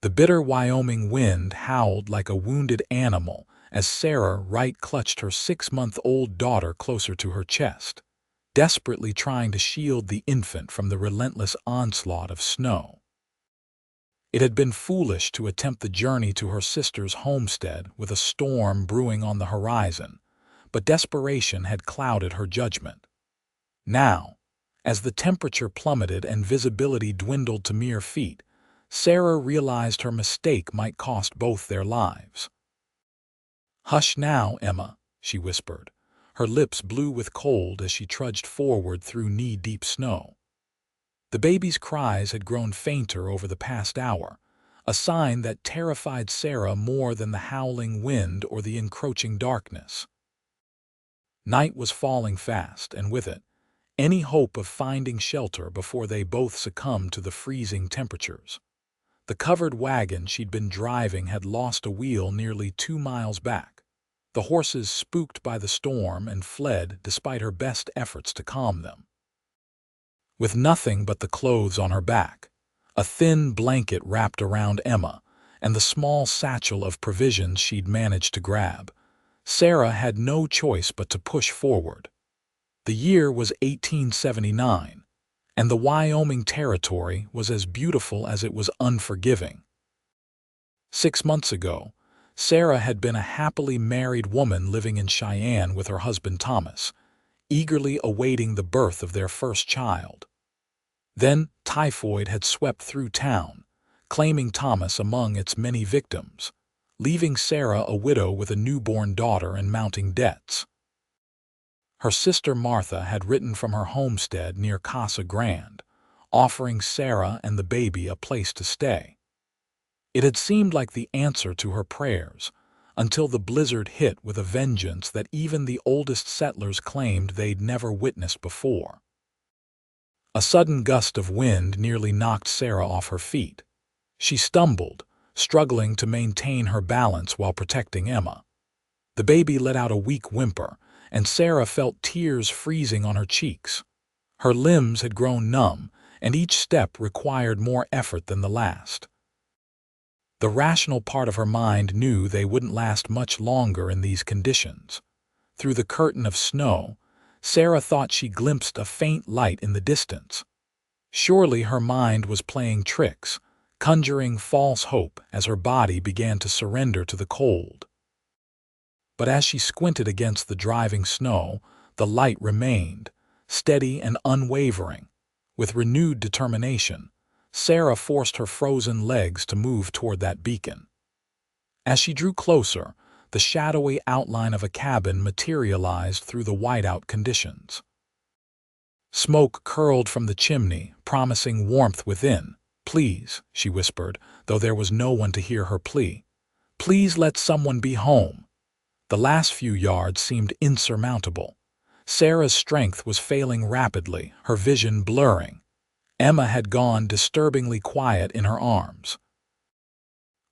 The bitter Wyoming wind howled like a wounded animal as Sarah Wright clutched her 6-month-old daughter closer to her chest, desperately trying to shield the infant from the relentless onslaught of snow. It had been foolish to attempt the journey to her sister's homestead with a storm brewing on the horizon, but desperation had clouded her judgment. Now, as the temperature plummeted and visibility dwindled to mere feet, Sarah realized her mistake might cost both their lives. "Hush now, Emma," she whispered, her lips blue with cold as she trudged forward through knee-deep snow. The baby's cries had grown fainter over the past hour, a sign that terrified Sarah more than the howling wind or the encroaching darkness. Night was falling fast, and with it, any hope of finding shelter before they both succumbed to the freezing temperatures. The covered wagon she'd been driving had lost a wheel nearly 2 miles back. The horses, spooked by the storm, and fled despite her best efforts to calm them. With nothing but the clothes on her back, a thin blanket wrapped around Emma, and the small satchel of provisions she'd managed to grab, Sarah had no choice but to push forward. The year was 1879. And the Wyoming Territory was as beautiful as it was unforgiving. 6 months ago, Sarah had been a happily married woman living in Cheyenne with her husband Thomas, eagerly awaiting the birth of their first child. Then typhoid had swept through town, claiming Thomas among its many victims, leaving Sarah a widow with a newborn daughter and mounting debts. Her sister Martha had written from her homestead near Casa Grande, offering Sarah and the baby a place to stay. It had seemed like the answer to her prayers, until the blizzard hit with a vengeance that even the oldest settlers claimed they'd never witnessed before. A sudden gust of wind nearly knocked Sarah off her feet. She stumbled, struggling to maintain her balance while protecting Emma. The baby let out a weak whimper, and Sarah felt tears freezing on her cheeks. Her limbs had grown numb, and each step required more effort than the last. The rational part of her mind knew they wouldn't last much longer in these conditions. Through the curtain of snow, Sarah thought she glimpsed a faint light in the distance. Surely her mind was playing tricks, conjuring false hope as her body began to surrender to the cold. But as she squinted against the driving snow, the light remained, steady and unwavering. With renewed determination, Sarah forced her frozen legs to move toward that beacon. As she drew closer, the shadowy outline of a cabin materialized through the whiteout conditions. Smoke curled from the chimney, promising warmth within. "Please," she whispered, though there was no one to hear her plea. "Please let someone be home." The last few yards seemed insurmountable. Sarah's strength was failing rapidly, her vision blurring. Emma had gone disturbingly quiet in her arms.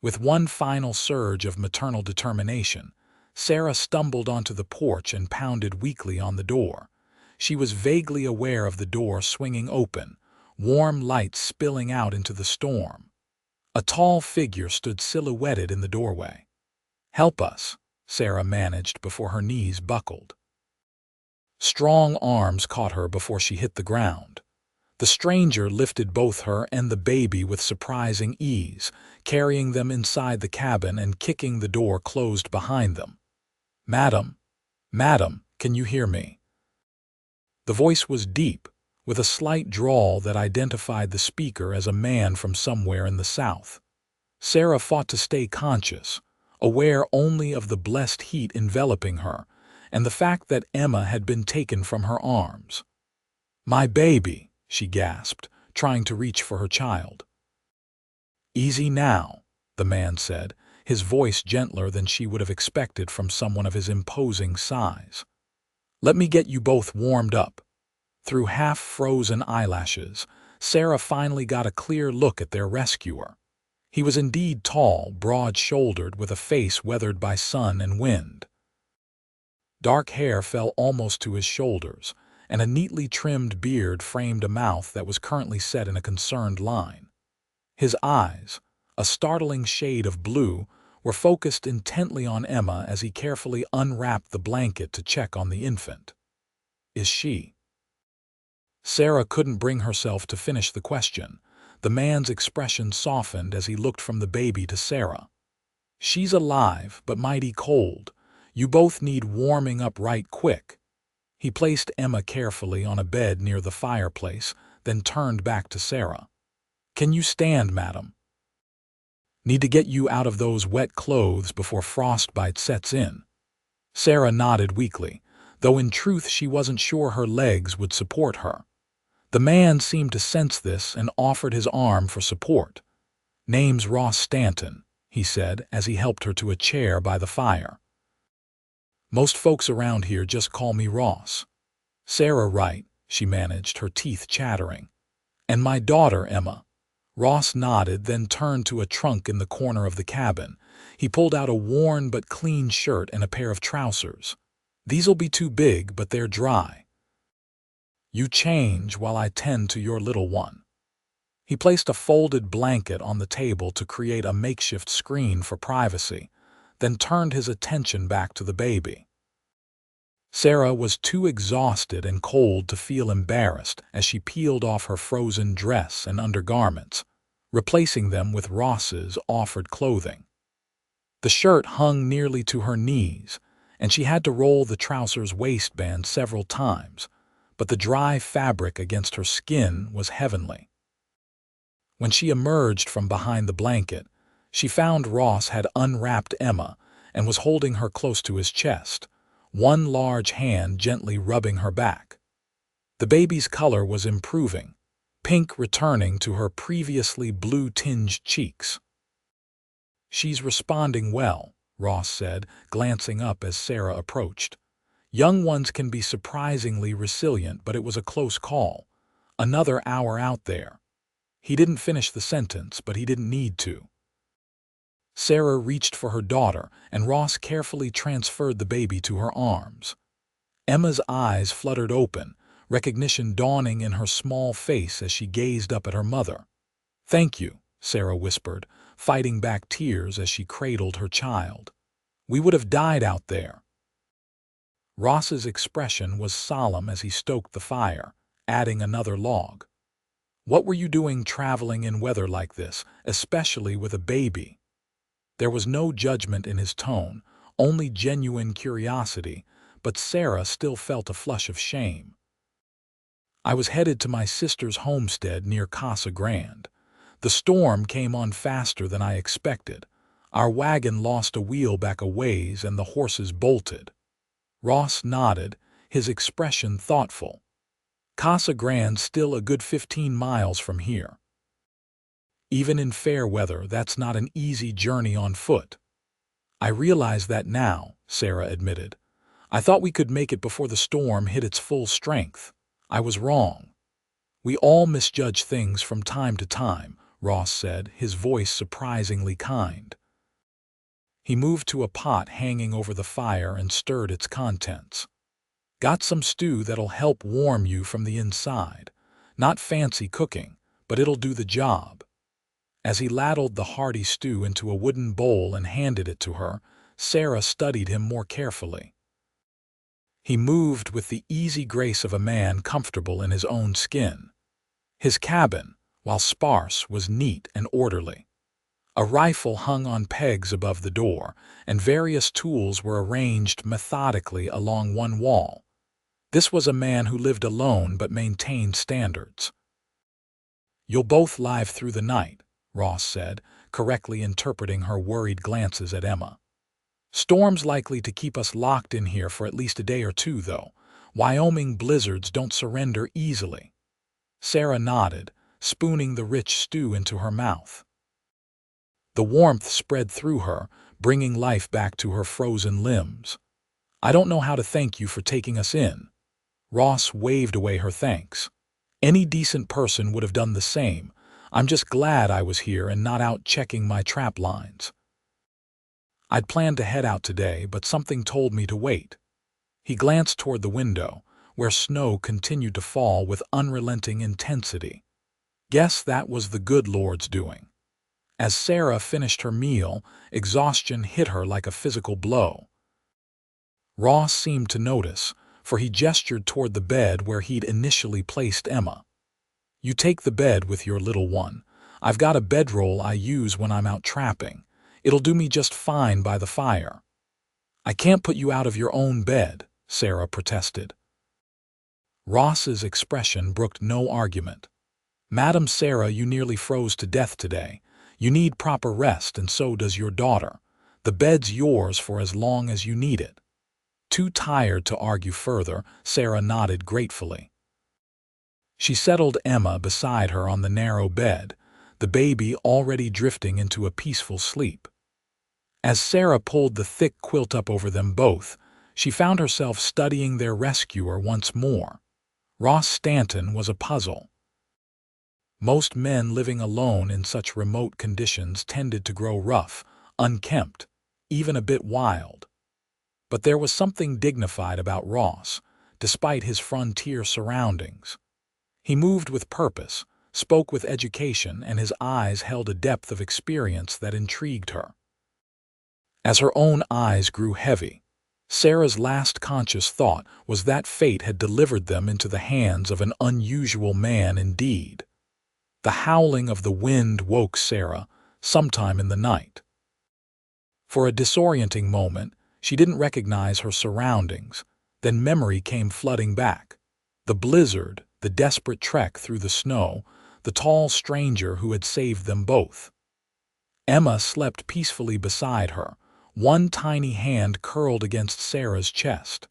With one final surge of maternal determination, Sarah stumbled onto the porch and pounded weakly on the door. She was vaguely aware of the door swinging open, warm light spilling out into the storm. A tall figure stood silhouetted in the doorway. "Help us," Sarah managed before her knees buckled. Strong arms caught her before she hit the ground. The stranger lifted both her and the baby with surprising ease, carrying them inside the cabin and kicking the door closed behind them. "Madam, madam, can you hear me?" The voice was deep, with a slight drawl that identified the speaker as a man from somewhere in the South. Sarah fought to stay conscious, aware only of the blessed heat enveloping her, and the fact that Emma had been taken from her arms. "My baby," she gasped, trying to reach for her child. "Easy now," the man said, his voice gentler than she would have expected from someone of his imposing size. "Let me get you both warmed up." Through half-frozen eyelashes, Sarah finally got a clear look at their rescuer. He was indeed tall, broad-shouldered, with a face weathered by sun and wind. Dark hair fell almost to his shoulders, and a neatly trimmed beard framed a mouth that was currently set in a concerned line. His eyes, a startling shade of blue, were focused intently on Emma as he carefully unwrapped the blanket to check on the infant. Is she? Sarah couldn't bring herself to finish the question. The man's expression softened as he looked from the baby to Sarah. She's alive, but mighty cold. You both need warming up right quick. He placed Emma carefully on a bed near the fireplace, then turned back to Sarah. Can you stand, madam? Need to get you out of those wet clothes before frostbite sets in. Sarah nodded weakly, though in truth she wasn't sure her legs would support her. The man seemed to sense this and offered his arm for support. Name's Ross Stanton, he said as he helped her to a chair by the fire. Most folks around here just call me Ross. Sarah Wright, she managed, her teeth chattering. And my daughter, Emma. Ross nodded, then turned to a trunk in the corner of the cabin. He pulled out a worn but clean shirt and a pair of trousers. These'll be too big, but they're dry. You change while I tend to your little one. He placed a folded blanket on the table to create a makeshift screen for privacy, then turned his attention back to the baby. Sarah was too exhausted and cold to feel embarrassed as she peeled off her frozen dress and undergarments, replacing them with Ross's offered clothing. The shirt hung nearly to her knees, and she had to roll the trouser's waistband several times, but the dry fabric against her skin was heavenly. When she emerged from behind the blanket, she found Ross had unwrapped Emma and was holding her close to his chest, one large hand gently rubbing her back. The baby's color was improving, pink returning to her previously blue-tinged cheeks. She's responding well, Ross said, glancing up as Sarah approached. Young ones can be surprisingly resilient, but it was a close call. Another hour out there. He didn't finish the sentence, but he didn't need to. Sarah reached for her daughter, and Ross carefully transferred the baby to her arms. Emma's eyes fluttered open, recognition dawning in her small face as she gazed up at her mother. Thank you, Sarah whispered, fighting back tears as she cradled her child. We would have died out there. Ross's expression was solemn as he stoked the fire, adding another log. What were you doing traveling in weather like this, especially with a baby? There was no judgment in his tone, only genuine curiosity, but Sarah still felt a flush of shame. I was headed to my sister's homestead near Casa Grande. The storm came on faster than I expected. Our wagon lost a wheel back a ways and the horses bolted. Ross nodded, his expression thoughtful. Casa Grande's still a good 15 miles from here. Even in fair weather, that's not an easy journey on foot. I realize that now, Sarah admitted. I thought we could make it before the storm hit its full strength. I was wrong. We all misjudge things from time to time, Ross said, his voice surprisingly kind. He moved to a pot hanging over the fire and stirred its contents. Got some stew that'll help warm you from the inside. Not fancy cooking, but it'll do the job. As he ladled the hearty stew into a wooden bowl and handed it to her, Sarah studied him more carefully. He moved with the easy grace of a man comfortable in his own skin. His cabin, while sparse, was neat and orderly. A rifle hung on pegs above the door, and various tools were arranged methodically along one wall. This was a man who lived alone but maintained standards. You'll both live through the night, Ross said, correctly interpreting her worried glances at Emma. Storm's likely to keep us locked in here for at least a day or two, though. Wyoming blizzards don't surrender easily. Sarah nodded, spooning the rich stew into her mouth. The warmth spread through her, bringing life back to her frozen limbs. I don't know how to thank you for taking us in. Ross waved away her thanks. Any decent person would have done the same. I'm just glad I was here and not out checking my trap lines. I'd planned to head out today, but something told me to wait. He glanced toward the window, where snow continued to fall with unrelenting intensity. Guess that was the good Lord's doing. As Sarah finished her meal, exhaustion hit her like a physical blow. Ross seemed to notice, for he gestured toward the bed where he'd initially placed Emma. "You take the bed with your little one. I've got a bedroll I use when I'm out trapping. It'll do me just fine by the fire." "I can't put you out of your own bed," Sarah protested. Ross's expression brooked no argument. "Madam Sarah, you nearly froze to death today. You need proper rest, and so does your daughter. The bed's yours for as long as you need it." Too tired to argue further, Sarah nodded gratefully. She settled Emma beside her on the narrow bed, the baby already drifting into a peaceful sleep. As Sarah pulled the thick quilt up over them both, she found herself studying their rescuer once more. Ross Stanton was a puzzle. Most men living alone in such remote conditions tended to grow rough, unkempt, even a bit wild. But there was something dignified about Ross, despite his frontier surroundings. He moved with purpose, spoke with education, and his eyes held a depth of experience that intrigued her. As her own eyes grew heavy, Sarah's last conscious thought was that fate had delivered them into the hands of an unusual man indeed. The howling of the wind woke Sarah sometime in the night. For a disorienting moment, she didn't recognize her surroundings. Then memory came flooding back. The blizzard, the desperate trek through the snow, the tall stranger who had saved them both. Emma slept peacefully beside her, one tiny hand curled against Sarah's chest.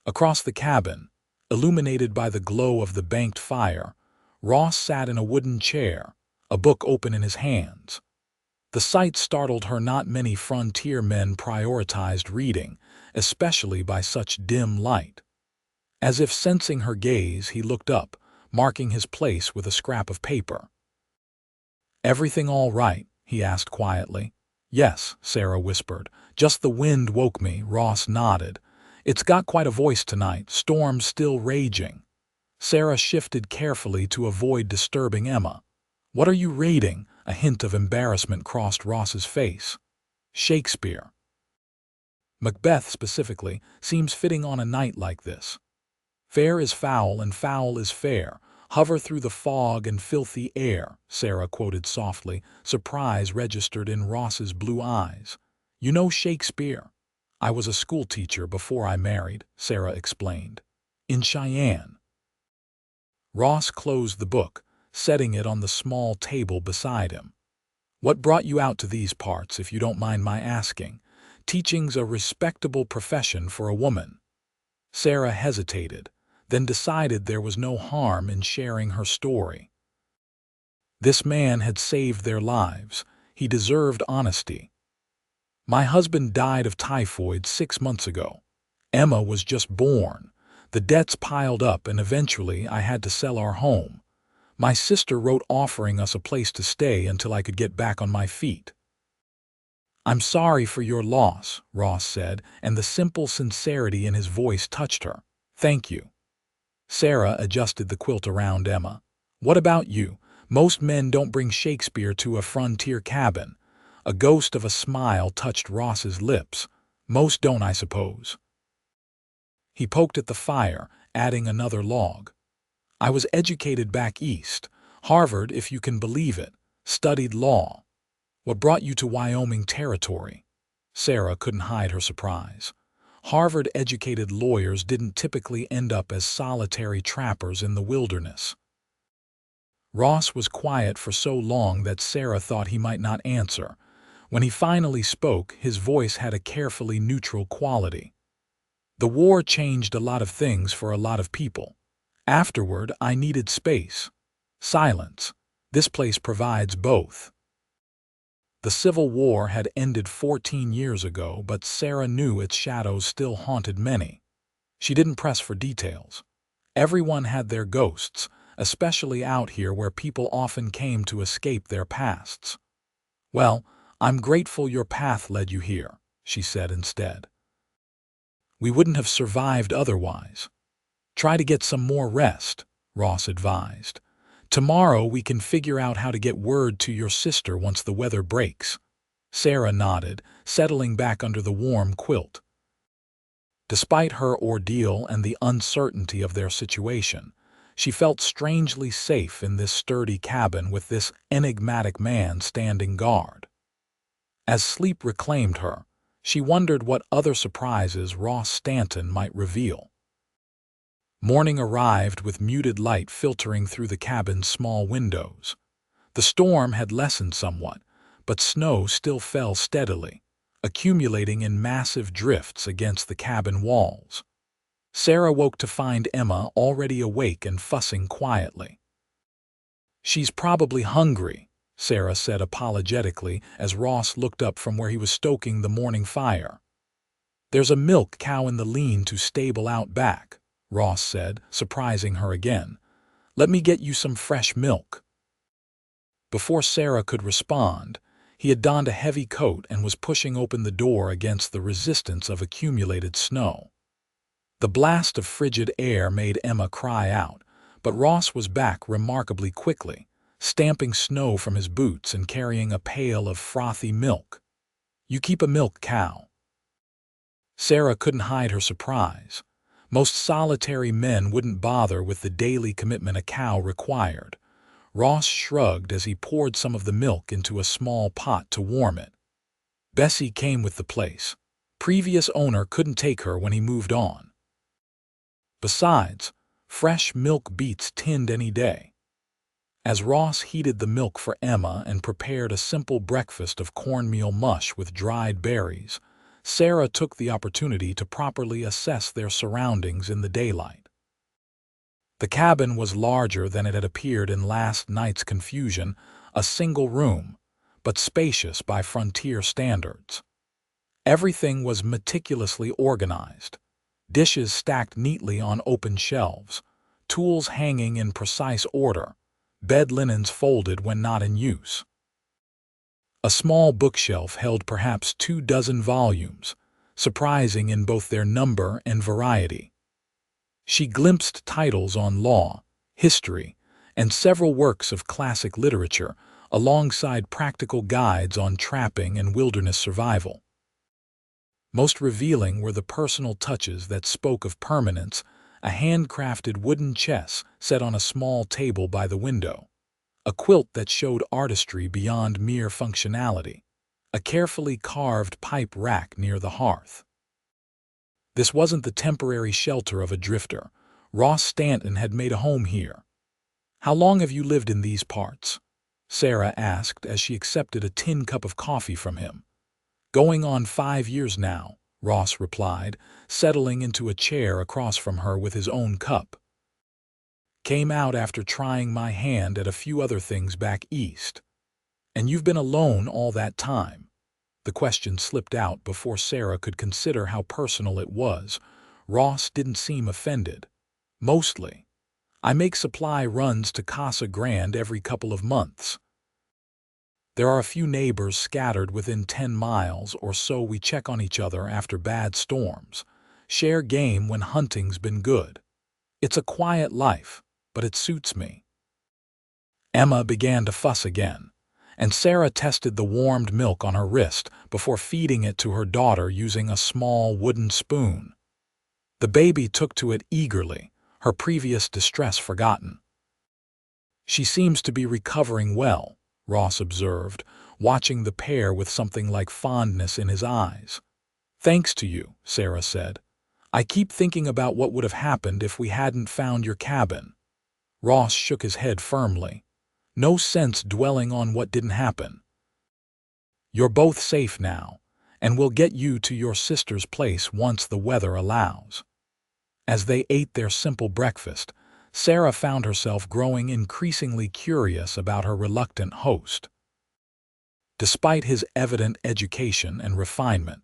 Across the cabin, illuminated by the glow of the banked fire, Ross sat in a wooden chair, a book open in his hands. The sight startled her. Not many frontier men prioritized reading, especially by such dim light. As if sensing her gaze, he looked up, marking his place with a scrap of paper. "Everything all right?" he asked quietly. "Yes," Sarah whispered. "Just the wind woke me." Ross nodded. "It's got quite a voice tonight, storm still raging." Sarah shifted carefully to avoid disturbing Emma. "What are you reading?" A hint of embarrassment crossed Ross's face. "Shakespeare." Macbeth, specifically, seems fitting on a night like this. "Fair is foul and foul is fair. Hover through the fog and filthy air," Sarah quoted softly, surprise registered in Ross's blue eyes. "You know Shakespeare?" "I was a schoolteacher before I married," Sarah explained. "In Cheyenne." Ross closed the book, setting it on the small table beside him. "What brought you out to these parts, if you don't mind my asking? Teaching's a respectable profession for a woman." Sarah hesitated, then decided there was no harm in sharing her story. This man had saved their lives. He deserved honesty. "My husband died of typhoid 6 months ago. Emma was just born. The debts piled up and eventually I had to sell our home. My sister wrote offering us a place to stay until I could get back on my feet." "I'm sorry for your loss," Ross said, and the simple sincerity in his voice touched her. "Thank you." Sarah adjusted the quilt around Emma. "What about you? Most men don't bring Shakespeare to a frontier cabin." A ghost of a smile touched Ross's lips. "Most don't, I suppose." He poked at the fire, adding another log. "I was educated back east. Harvard, if you can believe it. Studied law." "What brought you to Wyoming territory?" Sarah couldn't hide her surprise. Harvard-educated lawyers didn't typically end up as solitary trappers in the wilderness. Ross was quiet for so long that Sarah thought he might not answer. When he finally spoke, his voice had a carefully neutral quality. "The war changed a lot of things for a lot of people. Afterward, I needed space. Silence. This place provides both." The Civil War had ended 14 years ago, but Sarah knew its shadows still haunted many. She didn't press for details. Everyone had their ghosts, especially out here where people often came to escape their pasts. "Well, I'm grateful your path led you here," she said instead. "We wouldn't have survived otherwise." "Try to get some more rest," Ross advised. Tomorrow we can figure out how to get word to your sister once the weather breaks. Sarah nodded, settling back under the warm quilt. Despite her ordeal and the uncertainty of their situation, she felt strangely safe in this sturdy cabin with this enigmatic man standing guard. As sleep reclaimed her, she wondered what other surprises Ross Stanton might reveal. Morning arrived with muted light filtering through the cabin's small windows. The storm had lessened somewhat, but snow still fell steadily, accumulating in massive drifts against the cabin walls. Sarah woke to find Emma already awake and fussing quietly. "She's probably hungry," Sarah said apologetically as Ross looked up from where he was stoking the morning fire. "There's a milk cow in the lean-to stable out back," Ross said, surprising her again. "Let me get you some fresh milk." Before Sarah could respond, he had donned a heavy coat and was pushing open the door against the resistance of accumulated snow. The blast of frigid air made Emma cry out, but Ross was back remarkably quickly, stamping snow from his boots and carrying a pail of frothy milk. "You keep a milk cow." Sarah couldn't hide her surprise. Most solitary men wouldn't bother with the daily commitment a cow required. Ross shrugged as he poured some of the milk into a small pot to warm it. "Bessie came with the place. Previous owner couldn't take her when he moved on. Besides, fresh milk beats tinned any day." As Ross heated the milk for Emma and prepared a simple breakfast of cornmeal mush with dried berries, Sarah took the opportunity to properly assess their surroundings in the daylight. The cabin was larger than it had appeared in last night's confusion, a single room, but spacious by frontier standards. Everything was meticulously organized. Dishes stacked neatly on open shelves, tools hanging in precise order, bed linens folded when not in use. A small bookshelf held perhaps 24 volumes, surprising in both their number and variety. She glimpsed titles on law, history, and several works of classic literature, alongside practical guides on trapping and wilderness survival. Most revealing were the personal touches that spoke of permanence: a handcrafted wooden chess set on a small table by the window, a quilt that showed artistry beyond mere functionality, a carefully carved pipe rack near the hearth. This wasn't the temporary shelter of a drifter. Ross Stanton had made a home here. "How long have you lived in these parts?" Sarah asked as she accepted a tin cup of coffee from him. "Going on 5 years now," Ross replied, settling into a chair across from her with his own cup. "Came out after trying my hand at a few other things back east." "And you've been alone all that time?" The question slipped out before Sarah could consider how personal it was. Ross didn't seem offended. "Mostly. I make supply runs to Casa Grande every couple of months. There are a few neighbors scattered within 10 miles or so. We check on each other after bad storms. Share game when hunting's been good. It's a quiet life, but it suits me." Emma began to fuss again, and Sarah tested the warmed milk on her wrist before feeding it to her daughter using a small wooden spoon. The baby took to it eagerly, her previous distress forgotten. "She seems to be recovering well," Ross observed, watching the pair with something like fondness in his eyes. "Thanks to you," Sarah said. "I keep thinking about what would have happened if we hadn't found your cabin." Ross shook his head firmly. "No sense dwelling on what didn't happen. You're both safe now, and we'll get you to your sister's place once the weather allows." As they ate their simple breakfast, Sarah found herself growing increasingly curious about her reluctant host. Despite his evident education and refinement,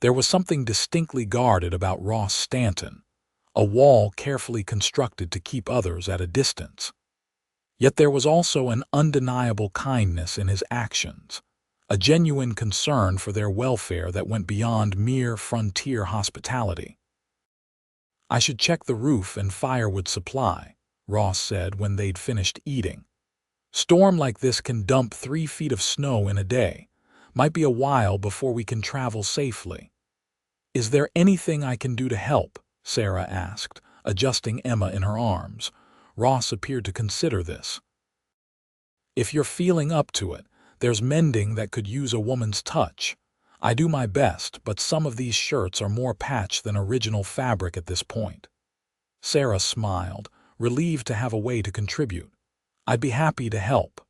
there was something distinctly guarded about Ross Stanton, a wall carefully constructed to keep others at a distance. Yet there was also an undeniable kindness in his actions, a genuine concern for their welfare that went beyond mere frontier hospitality. "I should check the roof and firewood supply," Ross said when they'd finished eating. Storm like this can dump 3 feet of snow in a day. Might be a while before we can travel safely. Is there anything I can do to help? Sarah asked, adjusting Emma in her arms. Ross appeared to consider this. If you're feeling up to it, there's mending that could use a woman's touch. I do my best, but some of these shirts are more patch than original fabric at this point. Sarah smiled, relieved to have a way to contribute. I'd be happy to help.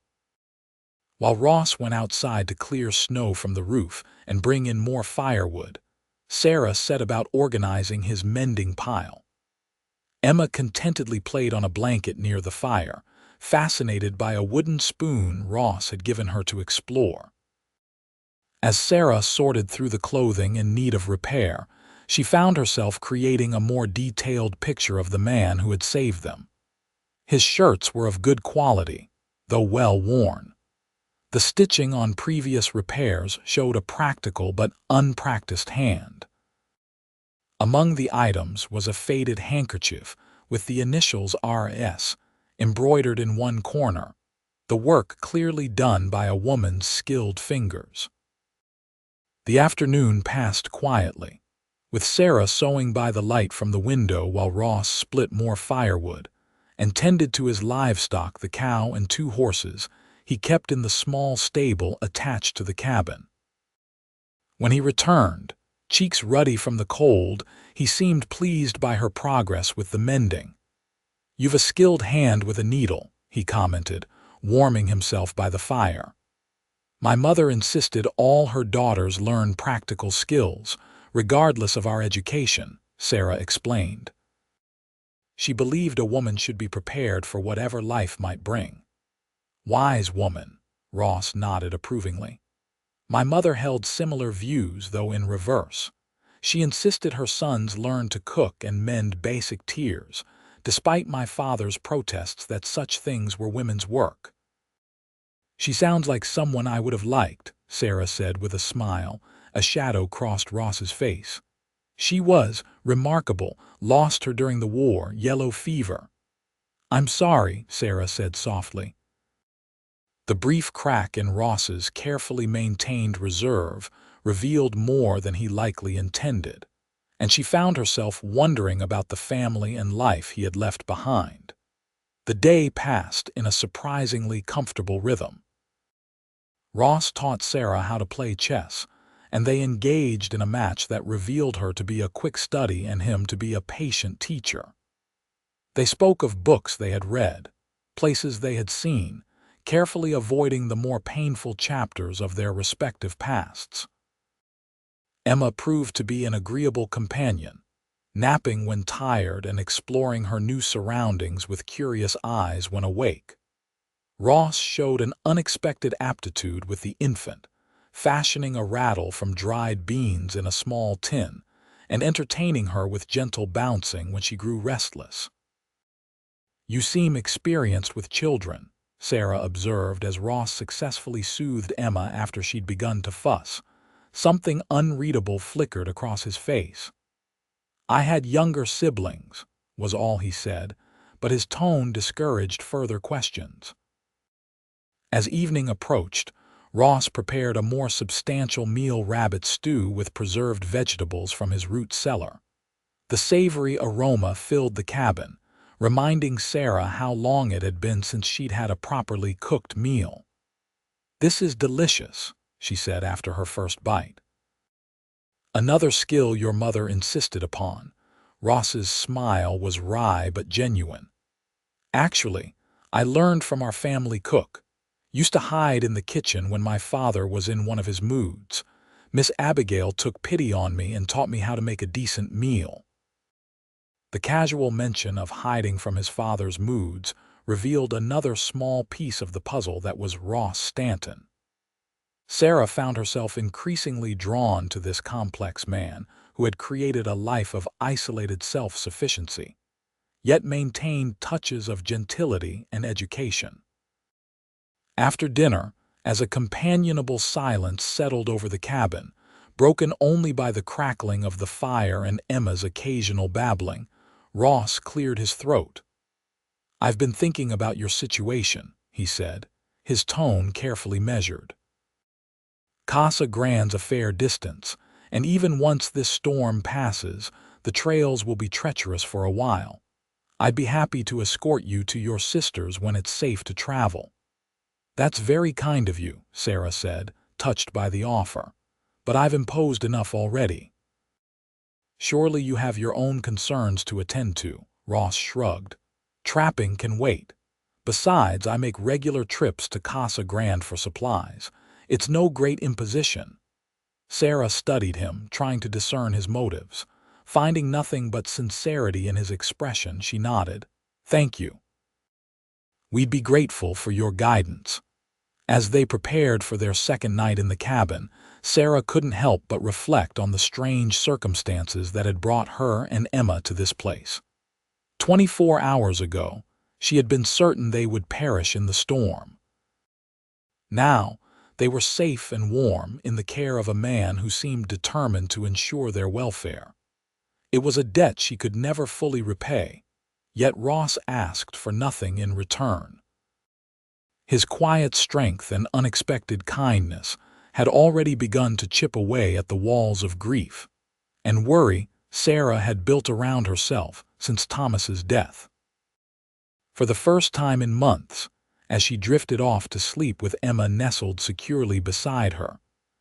While Ross went outside to clear snow from the roof and bring in more firewood, Sarah set about organizing his mending pile. Emma contentedly played on a blanket near the fire, fascinated by a wooden spoon Ross had given her to explore. As Sarah sorted through the clothing in need of repair, she found herself creating a more detailed picture of the man who had saved them. His shirts were of good quality, though well worn. The stitching on previous repairs showed a practical but unpracticed hand. Among the items was a faded handkerchief with the initials RS embroidered in one corner, the work clearly done by a woman's skilled fingers. The afternoon passed quietly, with Sarah sewing by the light from the window while Ross split more firewood and tended to his livestock, the cow and 2 horses he kept in the small stable attached to the cabin. When he returned, cheeks ruddy from the cold, he seemed pleased by her progress with the mending. "You've a skilled hand with a needle," he commented, warming himself by the fire. "My mother insisted all her daughters learn practical skills, regardless of our education," Sarah explained. She believed a woman should be prepared for whatever life might bring. "Wise woman," Ross nodded approvingly. "My mother held similar views, though in reverse. She insisted her sons learn to cook and mend basic tiers, despite my father's protests that such things were women's work." "She sounds like someone I would have liked," Sarah said with a smile. A shadow crossed Ross's face. "She was remarkable, lost her during the war, yellow fever." "I'm sorry," Sarah said softly. The brief crack in Ross's carefully maintained reserve revealed more than he likely intended, and she found herself wondering about the family and life he had left behind. The day passed in a surprisingly comfortable rhythm. Ross taught Sarah how to play chess, and they engaged in a match that revealed her to be a quick study and him to be a patient teacher. They spoke of books they had read, places they had seen, carefully avoiding the more painful chapters of their respective pasts. Emma proved to be an agreeable companion, napping when tired and exploring her new surroundings with curious eyes when awake. Ross showed an unexpected aptitude with the infant, fashioning a rattle from dried beans in a small tin and entertaining her with gentle bouncing when she grew restless. "You seem experienced with children," Sarah observed as Ross successfully soothed Emma after she'd begun to fuss. Something unreadable flickered across his face. "I had younger siblings," was all he said, but his tone discouraged further questions. As evening approached, Ross prepared a more substantial meal, rabbit stew with preserved vegetables from his root cellar. The savory aroma filled the cabin, reminding Sarah how long it had been since she'd had a properly cooked meal. "This is delicious," she said after her first bite. "Another skill your mother insisted upon." Ross's smile was wry but genuine. "Actually, I learned from our family cook. Used to hide in the kitchen when my father was in one of his moods. Miss Abigail took pity on me and taught me how to make a decent meal." The casual mention of hiding from his father's moods revealed another small piece of the puzzle that was Ross Stanton. Sarah found herself increasingly drawn to this complex man who had created a life of isolated self-sufficiency, yet maintained touches of gentility and education. After dinner, as a companionable silence settled over the cabin, broken only by the crackling of the fire and Emma's occasional babbling, Ross cleared his throat. "I've been thinking about your situation," he said, his tone carefully measured. Casa Grande's a fair distance, and even once this storm passes, the trails will be treacherous for a while. I'd be happy to escort you to your sister's when it's safe to travel. That's very kind of you, Sarah said, touched by the offer. But I've imposed enough already. Surely you have your own concerns to attend to, Ross shrugged. Trapping can wait. Besides, I make regular trips to Casa Grande for supplies. It's no great imposition. Sarah studied him, trying to discern his motives. Finding nothing but sincerity in his expression, she nodded. Thank you. We'd be grateful for your guidance. As they prepared for their second night in the cabin, Sarah couldn't help but reflect on the strange circumstances that had brought her and Emma to this place. 24 hours ago, she had been certain they would perish in the storm. Now, they were safe and warm in the care of a man who seemed determined to ensure their welfare. It was a debt she could never fully repay, yet Ross asked for nothing in return. His quiet strength and unexpected kindness had already begun to chip away at the walls of grief and worry Sarah had built around herself since Thomas's death. For the first time in months, as she drifted off to sleep with Emma nestled securely beside her,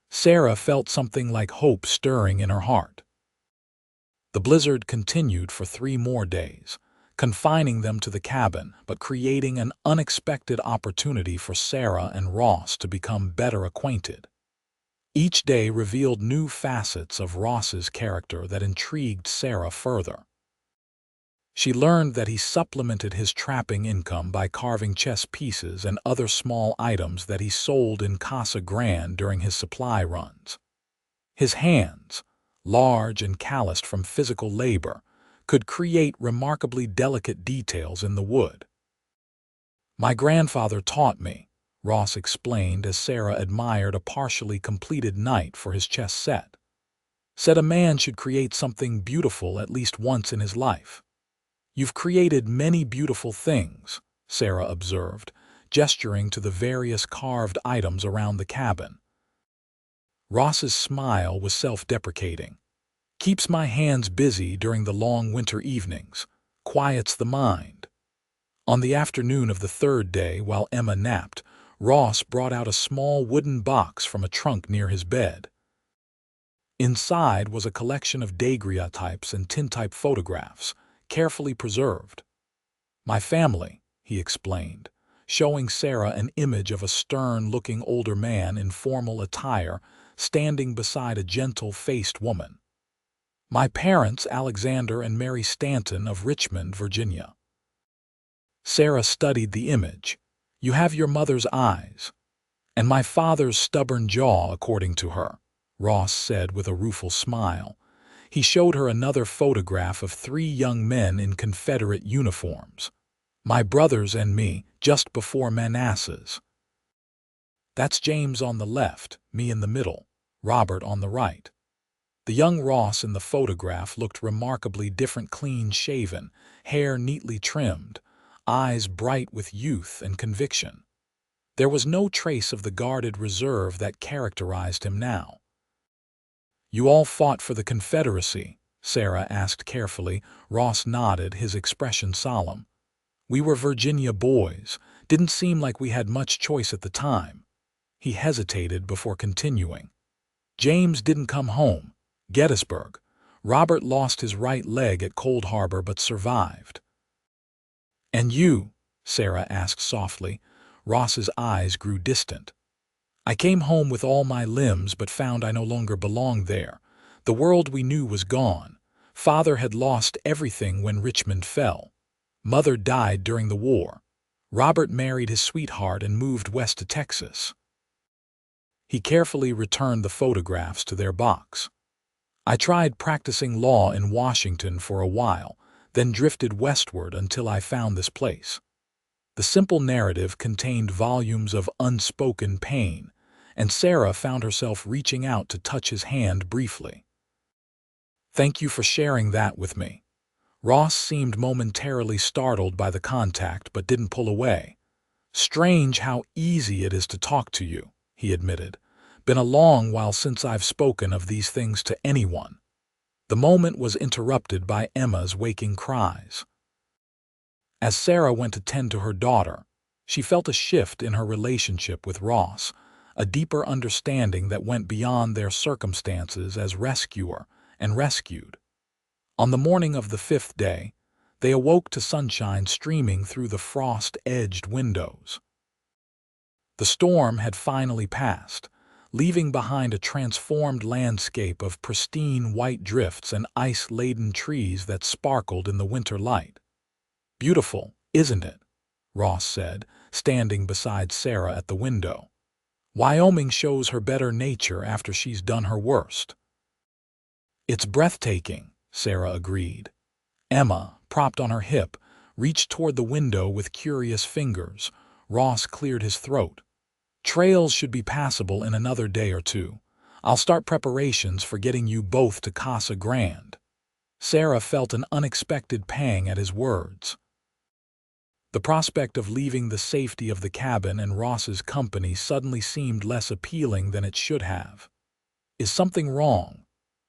Sarah felt something like hope stirring in her heart. The blizzard continued for 3 more days, confining them to the cabin but creating an unexpected opportunity for Sarah and Ross to become better acquainted. Each day revealed new facets of Ross's character that intrigued Sarah further. She learned that he supplemented his trapping income by carving chess pieces and other small items that he sold in Casa Grande during his supply runs. His hands, large and calloused from physical labor, could create remarkably delicate details in the wood. My grandfather taught me, Ross explained as Sarah admired a partially completed knight for his chess set. Said a man should create something beautiful at least once in his life. You've created many beautiful things, Sarah observed, gesturing to the various carved items around the cabin. Ross's smile was self-deprecating. Keeps my hands busy during the long winter evenings, quiets the mind. On the afternoon of the 3rd day, while Emma napped, Ross brought out a small wooden box from a trunk near his bed. Inside was a collection of daguerreotypes and tintype photographs, carefully preserved. My family, he explained, showing Sarah an image of a stern-looking older man in formal attire standing beside a gentle-faced woman. My parents, Alexander and Mary Stanton of Richmond, Virginia. Sarah studied the image. You have your mother's eyes, and my father's stubborn jaw, according to her, Ross said with a rueful smile. He showed her another photograph of 3 young men in Confederate uniforms. My brothers and me, just before Manassas. That's James on the left, me in the middle, Robert on the right. The young Ross in the photograph looked remarkably different, clean-shaven, hair neatly trimmed, eyes bright with youth and conviction. There was no trace of the guarded reserve that characterized him now. You all fought for the Confederacy? Sarah asked carefully. Ross nodded, his expression solemn. We were Virginia boys. Didn't seem like we had much choice at the time. He hesitated before continuing. James didn't come home. Gettysburg. Robert lost his right leg at Cold Harbor but survived. And you? Sarah asked softly. Ross's eyes grew distant. I came home with all my limbs but found I no longer belonged there. The world we knew was gone. Father had lost everything when Richmond fell. Mother died during the war. Robert married his sweetheart and moved west to Texas. He carefully returned the photographs to their box. I tried practicing law in Washington for a while, then drifted westward until I found this place. The simple narrative contained volumes of unspoken pain, and Sarah found herself reaching out to touch his hand briefly. Thank you for sharing that with me. Ross seemed momentarily startled by the contact but didn't pull away. Strange how easy it is to talk to you, he admitted. Been a long while since I've spoken of these things to anyone. The moment was interrupted by Emma's waking cries. As Sarah went to tend to her daughter, she felt a shift in her relationship with Ross, a deeper understanding that went beyond their circumstances as rescuer and rescued. On the morning of the fifth day, they awoke to sunshine streaming through the frost-edged windows. The storm had finally passed, leaving behind a transformed landscape of pristine white drifts and ice-laden trees that sparkled in the winter light. "Beautiful, isn't it?" Ross said, standing beside Sarah at the window. "Wyoming shows her better nature after she's done her worst." "It's breathtaking," Sarah agreed. Emma, propped on her hip, reached toward the window with curious fingers. Ross cleared his throat. "Trails should be passable in another day or two. I'll start preparations for getting you both to Casa Grande." Sarah felt an unexpected pang at his words. The prospect of leaving the safety of the cabin and Ross's company suddenly seemed less appealing than it should have. "Is something wrong?"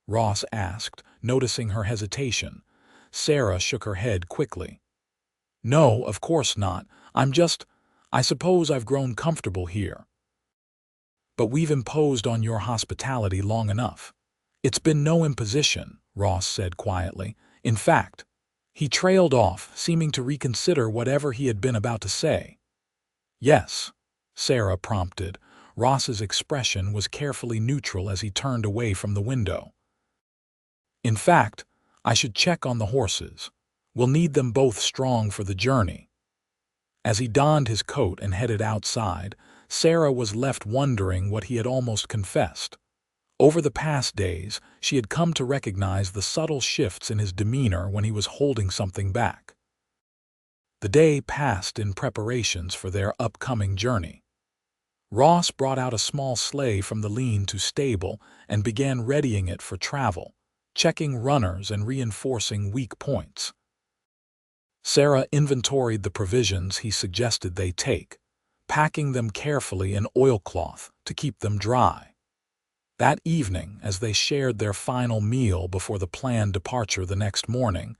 Ross asked, noticing her hesitation. Sarah shook her head quickly. "No, of course not. I suppose I've grown comfortable here. But we've imposed on your hospitality long enough." "It's been no imposition," Ross said quietly. "In fact," he trailed off, seeming to reconsider whatever he had been about to say. "Yes," Sarah prompted. Ross's expression was carefully neutral as he turned away from the window. "In fact, I should check on the horses. We'll need them both strong for the journey." As he donned his coat and headed outside, Sarah was left wondering what he had almost confessed. Over the past days, she had come to recognize the subtle shifts in his demeanor when he was holding something back. The day passed in preparations for their upcoming journey. Ross brought out a small sleigh from the lean-to stable and began readying it for travel, checking runners and reinforcing weak points. Sarah inventoried the provisions he suggested they take, packing them carefully in oilcloth to keep them dry. That evening, as they shared their final meal before the planned departure the next morning,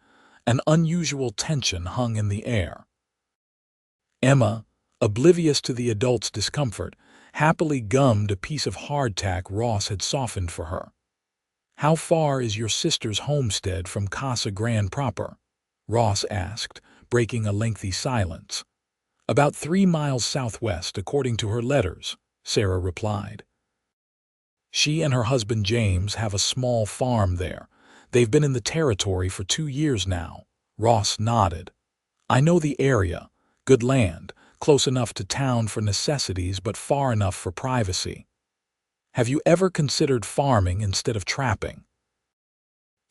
an unusual tension hung in the air. Emma, oblivious to the adult's discomfort, happily gummed a piece of hardtack Ross had softened for her. "How far is your sister's homestead from Casa Grande proper?" Ross asked, breaking a lengthy silence. "About 3 miles southwest, according to her letters," Sarah replied. "She and her husband James have a small farm there. They've been in the territory for 2 years now." Ross nodded. "I know the area. Good land, close enough to town for necessities but far enough for privacy." "Have you ever considered farming instead of trapping?"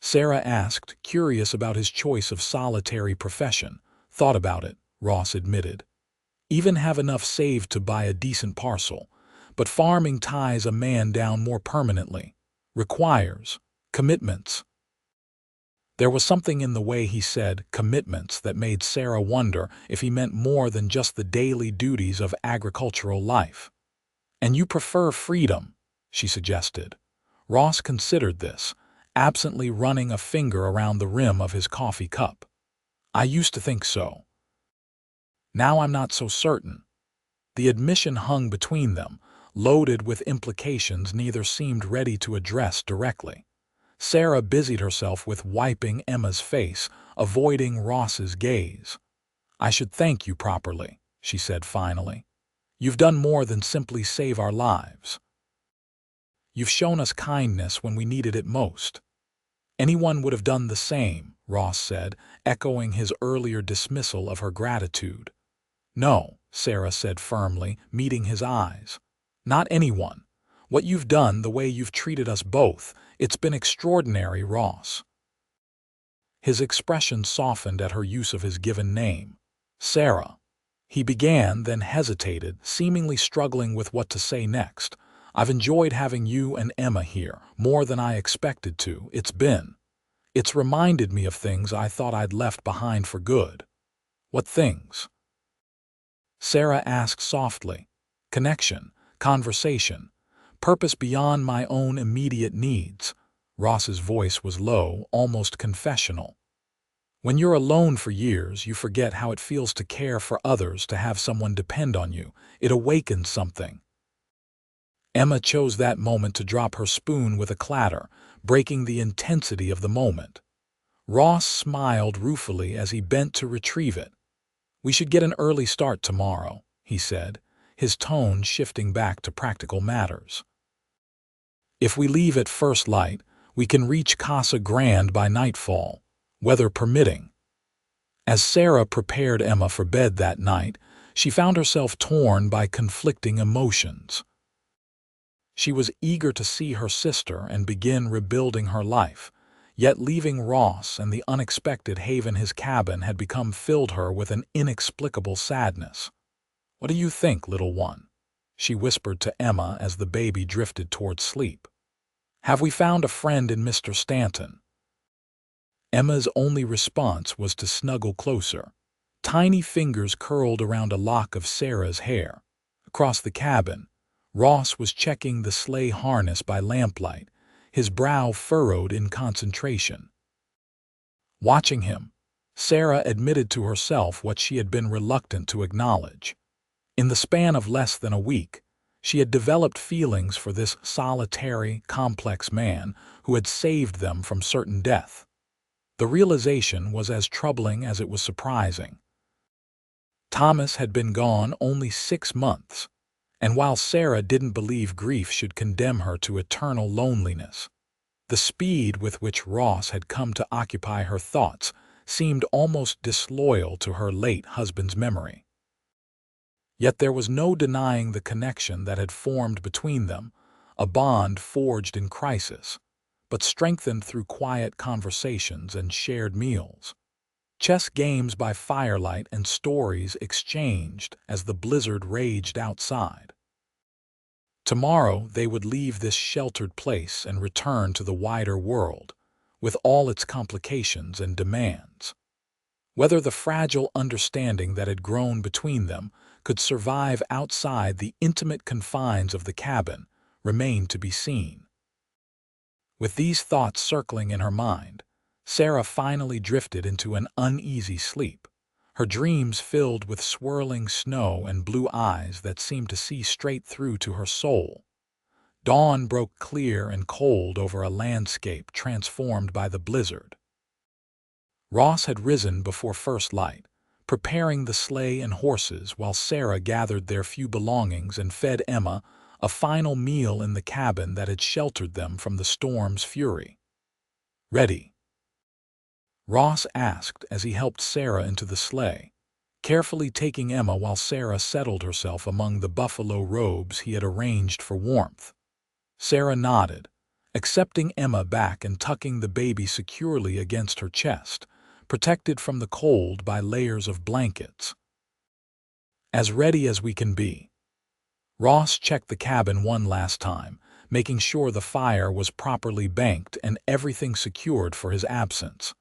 Sarah asked, curious about his choice of solitary profession. "Thought about it," Ross admitted. "Even have enough saved to buy a decent parcel. But farming ties a man down more permanently. Requires commitments." There was something in the way he said commitments that made Sarah wonder if he meant more than just the daily duties of agricultural life. "And you prefer freedom," she suggested. Ross considered this, absently running a finger around the rim of his coffee cup. "I used to think so. Now I'm not so certain." The admission hung between them, loaded with implications neither seemed ready to address directly. Sarah busied herself with wiping Emma's face, avoiding Ross's gaze. "I should thank you properly," she said finally. "You've done more than simply save our lives. You've shown us kindness when we needed it most." "Anyone would have done the same," Ross said, echoing his earlier dismissal of her gratitude. "No," Sarah said firmly, meeting his eyes. "Not anyone. What you've done, the way you've treated us both, it's been extraordinary, Ross." His expression softened at her use of his given name. "Sarah." He began, then hesitated, seemingly struggling with what to say next. "I've enjoyed having you and Emma here, more than I expected to. It's reminded me of things I thought I'd left behind for good." "What things?" Sarah asked softly. Connection, conversation, purpose beyond my own immediate needs. Ross's voice was low, almost confessional. When you're alone for years, you forget how it feels to care for others, to have someone depend on you. It awakens something. Emma chose that moment to drop her spoon with a clatter, breaking the intensity of the moment. Ross smiled ruefully as he bent to retrieve it. We should get an early start tomorrow, he said, his tone shifting back to practical matters. If we leave at first light, we can reach Casa Grande by nightfall, weather permitting. As Sarah prepared Emma for bed that night, she found herself torn by conflicting emotions. She was eager to see her sister and begin rebuilding her life, yet leaving Ross and the unexpected haven his cabin had become filled her with an inexplicable sadness. What do you think, little one? She whispered to Emma as the baby drifted toward sleep. Have we found a friend in Mr. Stanton? Emma's only response was to snuggle closer. Tiny fingers curled around a lock of Sarah's hair. Across the cabin, Ross was checking the sleigh harness by lamplight, his brow furrowed in concentration. Watching him, Sarah admitted to herself what she had been reluctant to acknowledge. In the span of less than a week, she had developed feelings for this solitary, complex man who had saved them from certain death. The realization was as troubling as it was surprising. Thomas had been gone only 6 months, and while Sarah didn't believe grief should condemn her to eternal loneliness, the speed with which Ross had come to occupy her thoughts seemed almost disloyal to her late husband's memory. Yet there was no denying the connection that had formed between them, a bond forged in crisis, but strengthened through quiet conversations and shared meals. Chess games by firelight and stories exchanged as the blizzard raged outside. Tomorrow they would leave this sheltered place and return to the wider world, with all its complications and demands. Whether the fragile understanding that had grown between them could survive outside the intimate confines of the cabin remained to be seen. With these thoughts circling in her mind, Sarah finally drifted into an uneasy sleep, her dreams filled with swirling snow and blue eyes that seemed to see straight through to her soul. Dawn broke clear and cold over a landscape transformed by the blizzard. Ross had risen before first light, preparing the sleigh and horses while Sarah gathered their few belongings and fed Emma a final meal in the cabin that had sheltered them from the storm's fury. Ready? Ross asked as he helped Sarah into the sleigh, carefully taking Emma while Sarah settled herself among the buffalo robes he had arranged for warmth. Sarah nodded, accepting Emma back and tucking the baby securely against her chest, protected from the cold by layers of blankets. As ready as we can be. Ross checked the cabin one last time, making sure the fire was properly banked and everything secured for his absence.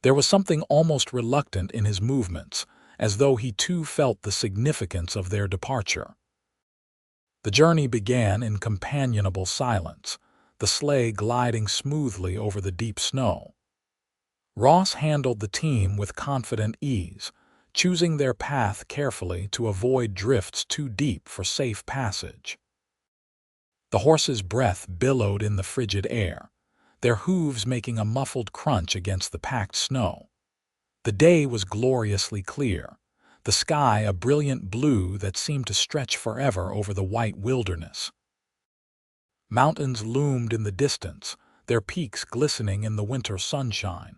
There was something almost reluctant in his movements, as though he too felt the significance of their departure. The journey began in companionable silence, the sleigh gliding smoothly over the deep snow. Ross handled the team with confident ease, choosing their path carefully to avoid drifts too deep for safe passage. The horses' breath billowed in the frigid air, their hooves making a muffled crunch against the packed snow. The day was gloriously clear, the sky a brilliant blue that seemed to stretch forever over the white wilderness. Mountains loomed in the distance, their peaks glistening in the winter sunshine.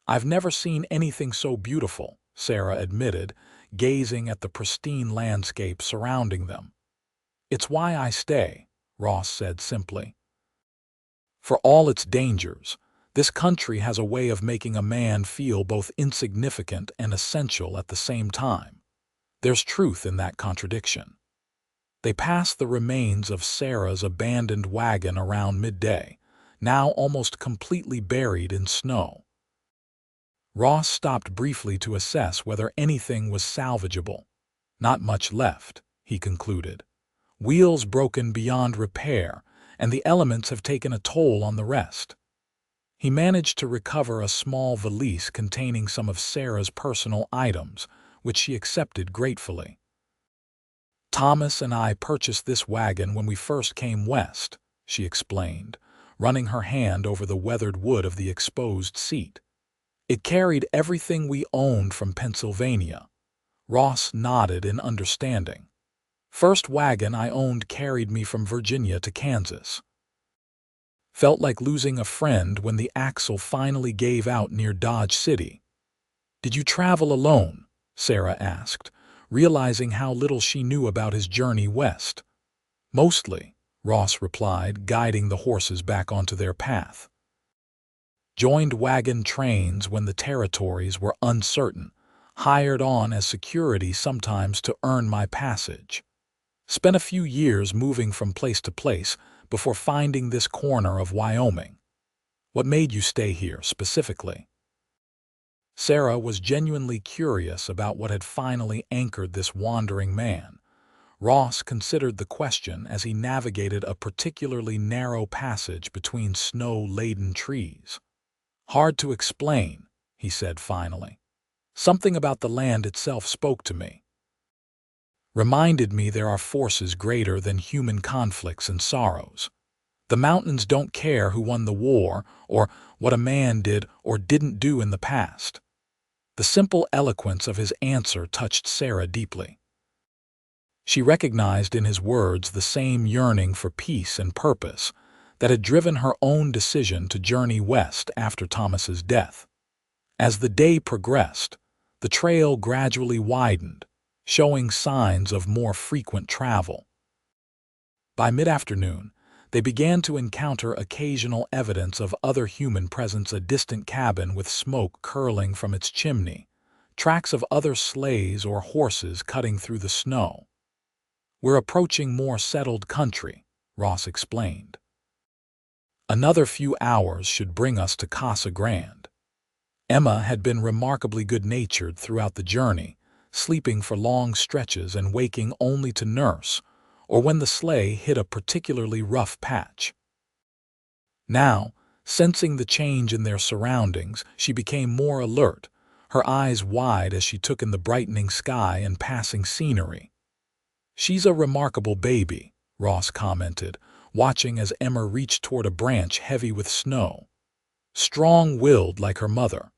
I've never seen anything so beautiful, Sarah admitted, gazing at the pristine landscape surrounding them. It's why I stay, Ross said simply. For all its dangers, this country has a way of making a man feel both insignificant and essential at the same time. There's truth in that contradiction. They passed the remains of Sarah's abandoned wagon around midday, now almost completely buried in snow. Ross stopped briefly to assess whether anything was salvageable. Not much left, he concluded. Wheels broken beyond repair, and the elements have taken a toll on the rest. He managed to recover a small valise containing some of Sarah's personal items, which she accepted gratefully. Thomas and I purchased this wagon when we first came west, she explained, running her hand over the weathered wood of the exposed seat. It carried everything we owned from Pennsylvania. Ross nodded in understanding. First wagon I owned carried me from Virginia to Kansas. Felt like losing a friend when the axle finally gave out near Dodge City. Did you travel alone? Sarah asked, realizing how little she knew about his journey west. Mostly, Ross replied, guiding the horses back onto their path. Joined wagon trains when the territories were uncertain, hired on as security sometimes to earn my passage. Spent a few years moving from place to place before finding this corner of Wyoming. What made you stay here specifically? Sarah was genuinely curious about what had finally anchored this wandering man. Ross considered the question as he navigated a particularly narrow passage between snow-laden trees. Hard to explain, he said finally. Something about the land itself spoke to me. Reminded me there are forces greater than human conflicts and sorrows. The mountains don't care who won the war or what a man did or didn't do in the past. The simple eloquence of his answer touched Sarah deeply. She recognized in his words the same yearning for peace and purpose that had driven her own decision to journey west after Thomas's death. As the day progressed, the trail gradually widened, showing signs of more frequent travel. By mid-afternoon, they began to encounter occasional evidence of other human presence: a distant cabin with smoke curling from its chimney, tracks of other sleighs or horses cutting through the snow. We're approaching more settled country, Ross explained. Another few hours should bring us to Casa Grande. Emma had been remarkably good-natured throughout the journey, sleeping for long stretches and waking only to nurse, or when the sleigh hit a particularly rough patch. Now, sensing the change in their surroundings, she became more alert, her eyes wide as she took in the brightening sky and passing scenery. She's a remarkable baby, Ross commented, watching as Emma reached toward a branch heavy with snow. Strong-willed like her mother.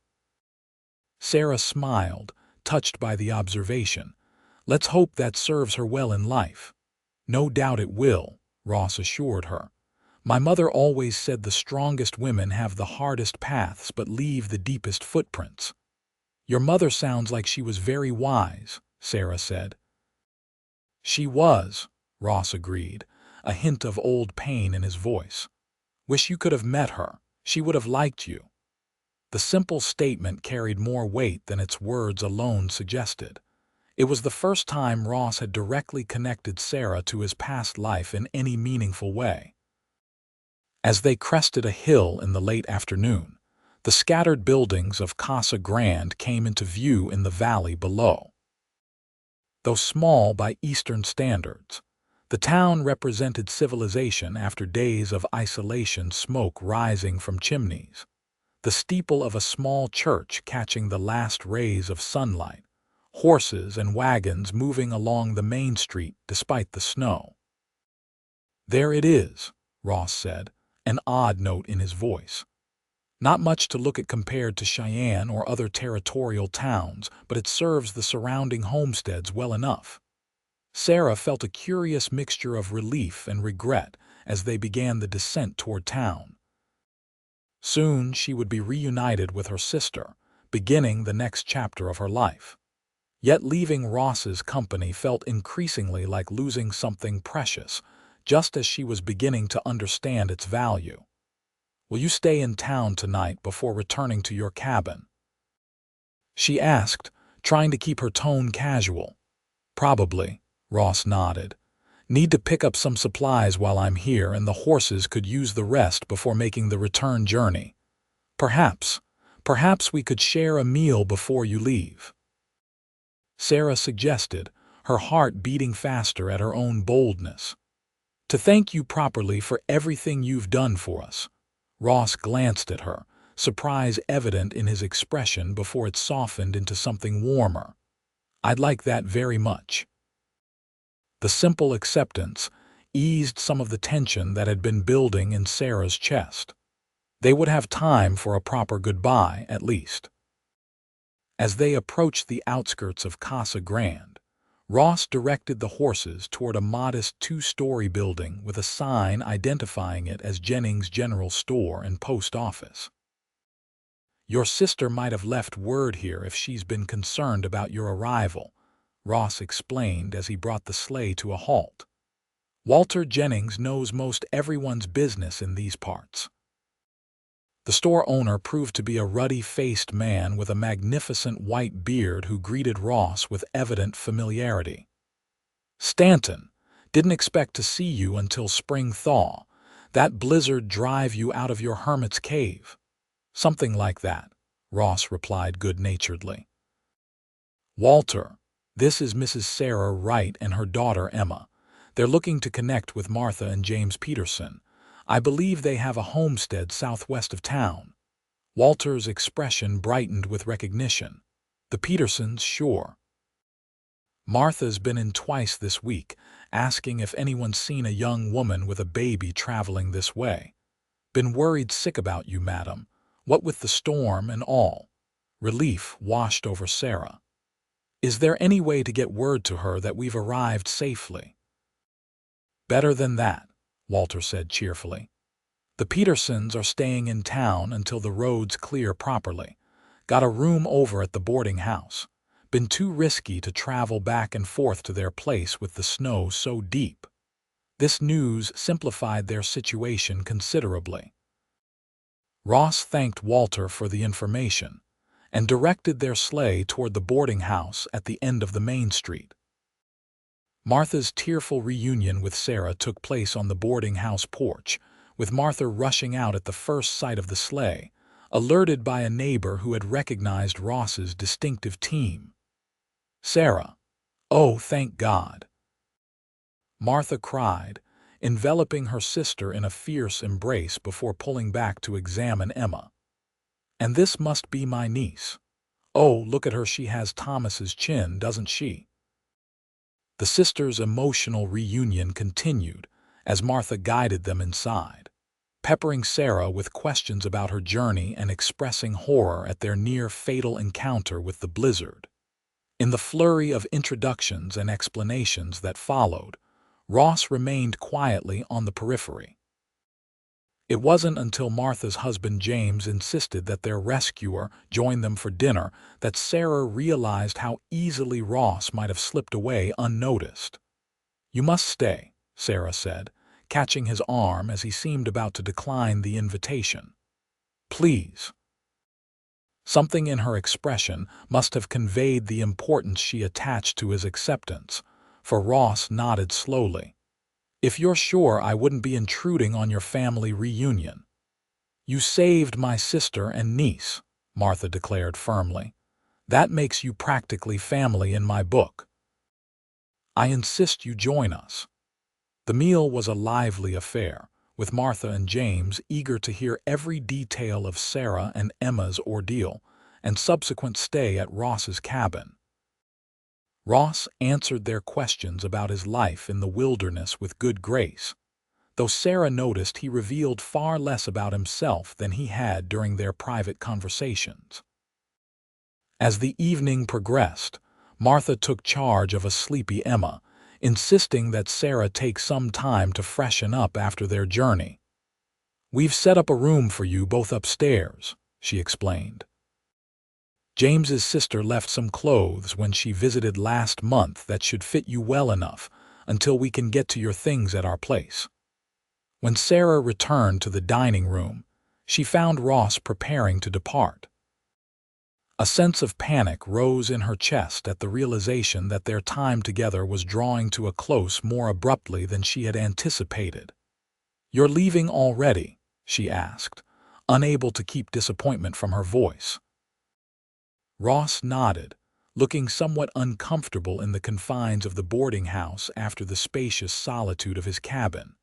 Sarah smiled, touched by the observation. Let's hope that serves her well in life. No doubt it will, Ross assured her. My mother always said the strongest women have the hardest paths but leave the deepest footprints. Your mother sounds like she was very wise, Sarah said. She was, Ross agreed, a hint of old pain in his voice. Wish you could have met her. She would have liked you. The simple statement carried more weight than its words alone suggested. It was the first time Ross had directly connected Sarah to his past life in any meaningful way. As they crested a hill in the late afternoon, the scattered buildings of Casa Grande came into view in the valley below. Though small by Eastern standards, the town represented civilization after days of isolation, smoke rising from chimneys, the steeple of a small church catching the last rays of sunlight, horses and wagons moving along the main street despite the snow. There it is, Ross said, an odd note in his voice. Not much to look at compared to Cheyenne or other territorial towns, but it serves the surrounding homesteads well enough. Sarah felt a curious mixture of relief and regret as they began the descent toward town. Soon she would be reunited with her sister, beginning the next chapter of her life. Yet leaving Ross's company felt increasingly like losing something precious, just as she was beginning to understand its value. Will you stay in town tonight before returning to your cabin? She asked, trying to keep her tone casual. Probably, Ross nodded. Need to pick up some supplies while I'm here, and the horses could use the rest before making the return journey. Perhaps we could share a meal before you leave. Sarah suggested, her heart beating faster at her own boldness. "To thank you properly for everything you've done for us." Ross glanced at her, surprise evident in his expression before it softened into something warmer. "I'd like that very much." The simple acceptance eased some of the tension that had been building in Sarah's chest. They would have time for a proper goodbye, at least. As they approached the outskirts of Casa Grande, Ross directed the horses toward a modest two-story building with a sign identifying it as Jennings' General Store and Post Office. "Your sister might have left word here if she's been concerned about your arrival," Ross explained as he brought the sleigh to a halt. "Walter Jennings knows most everyone's business in these parts." The store owner proved to be a ruddy-faced man with a magnificent white beard who greeted Ross with evident familiarity. "Stanton, didn't expect to see you until spring thaw. That blizzard drive you out of your hermit's cave." "Something like that," Ross replied good-naturedly. "Walter, this is Mrs. Sarah Wright and her daughter Emma. They're looking to connect with Martha and James Peterson. I believe they have a homestead southwest of town." Walter's expression brightened with recognition. "The Petersons, sure. Martha's been in twice this week, asking if anyone's seen a young woman with a baby traveling this way. Been worried sick about you, madam, what with the storm and all." Relief washed over Sarah. "Is there any way to get word to her that we've arrived safely?" "Better than that," Walter said cheerfully. "The Petersons are staying in town until the roads clear properly. Got a room over at the boarding house. Been too risky to travel back and forth to their place with the snow so deep." This news simplified their situation considerably. Ross thanked Walter for the information and directed their sleigh toward the boarding house at the end of the main street. Martha's tearful reunion with Sarah took place on the boarding house porch, with Martha rushing out at the first sight of the sleigh, alerted by a neighbor who had recognized Ross's distinctive team. "Sarah, oh, thank God!" Martha cried, enveloping her sister in a fierce embrace before pulling back to examine Emma. "And this must be my niece. Oh, look at her, she has Thomas's chin, doesn't she?" The sisters' emotional reunion continued as Martha guided them inside, peppering Sarah with questions about her journey and expressing horror at their near-fatal encounter with the blizzard. In the flurry of introductions and explanations that followed, Ross remained quietly on the periphery. It wasn't until Martha's husband James insisted that their rescuer join them for dinner that Sarah realized how easily Ross might have slipped away unnoticed. "You must stay," Sarah said, catching his arm as he seemed about to decline the invitation. "Please." Something in her expression must have conveyed the importance she attached to his acceptance, for Ross nodded slowly. "If you're sure I wouldn't be intruding on your family reunion." "You saved my sister and niece," Martha declared firmly. "That makes you practically family in my book. I insist you join us." The meal was a lively affair, with Martha and James eager to hear every detail of Sarah and Emma's ordeal and subsequent stay at Ross's cabin. Ross answered their questions about his life in the wilderness with good grace, though Sarah noticed he revealed far less about himself than he had during their private conversations. As the evening progressed, Martha took charge of a sleepy Emma, insisting that Sarah take some time to freshen up after their journey. "We've set up a room for you both upstairs," she explained. "James's sister left some clothes when she visited last month that should fit you well enough until we can get to your things at our place." When Sarah returned to the dining room, she found Ross preparing to depart. A sense of panic rose in her chest at the realization that their time together was drawing to a close more abruptly than she had anticipated. "You're leaving already?" she asked, unable to keep disappointment from her voice. Ross nodded, looking somewhat uncomfortable in the confines of the boarding house after the spacious solitude of his cabin.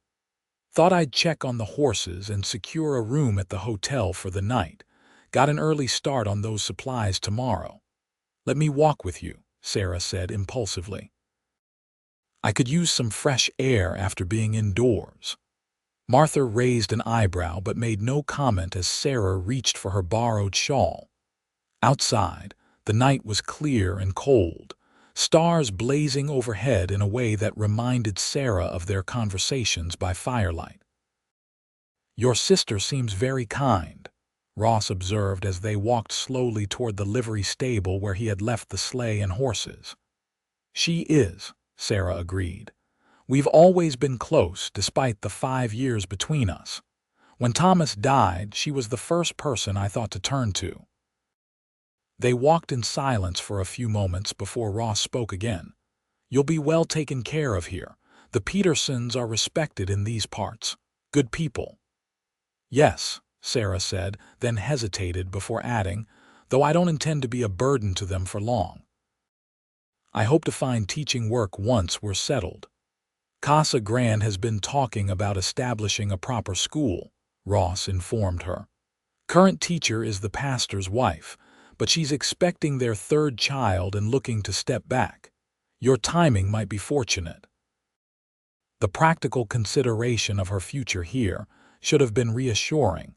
"Thought I'd check on the horses and secure a room at the hotel for the night. Got an early start on those supplies tomorrow." "Let me walk with you," Sarah said impulsively. "I could use some fresh air after being indoors." Martha raised an eyebrow but made no comment as Sarah reached for her borrowed shawl. Outside, the night was clear and cold, stars blazing overhead in a way that reminded Sarah of their conversations by firelight. "Your sister seems very kind," Ross observed as they walked slowly toward the livery stable where he had left the sleigh and horses. "She is," Sarah agreed. "We've always been close despite the 5 years between us. When Thomas died, she was the first person I thought to turn to." They walked in silence for a few moments before Ross spoke again. "You'll be well taken care of here. The Petersons are respected in these parts. Good people." "Yes," Sarah said, then hesitated before adding, "though I don't intend to be a burden to them for long. I hope to find teaching work once we're settled." "Casa Grande has been talking about establishing a proper school," Ross informed her. "Current teacher is the pastor's wife, but she's expecting their 3rd child and looking to step back. Your timing might be fortunate." The practical consideration of her future here should have been reassuring,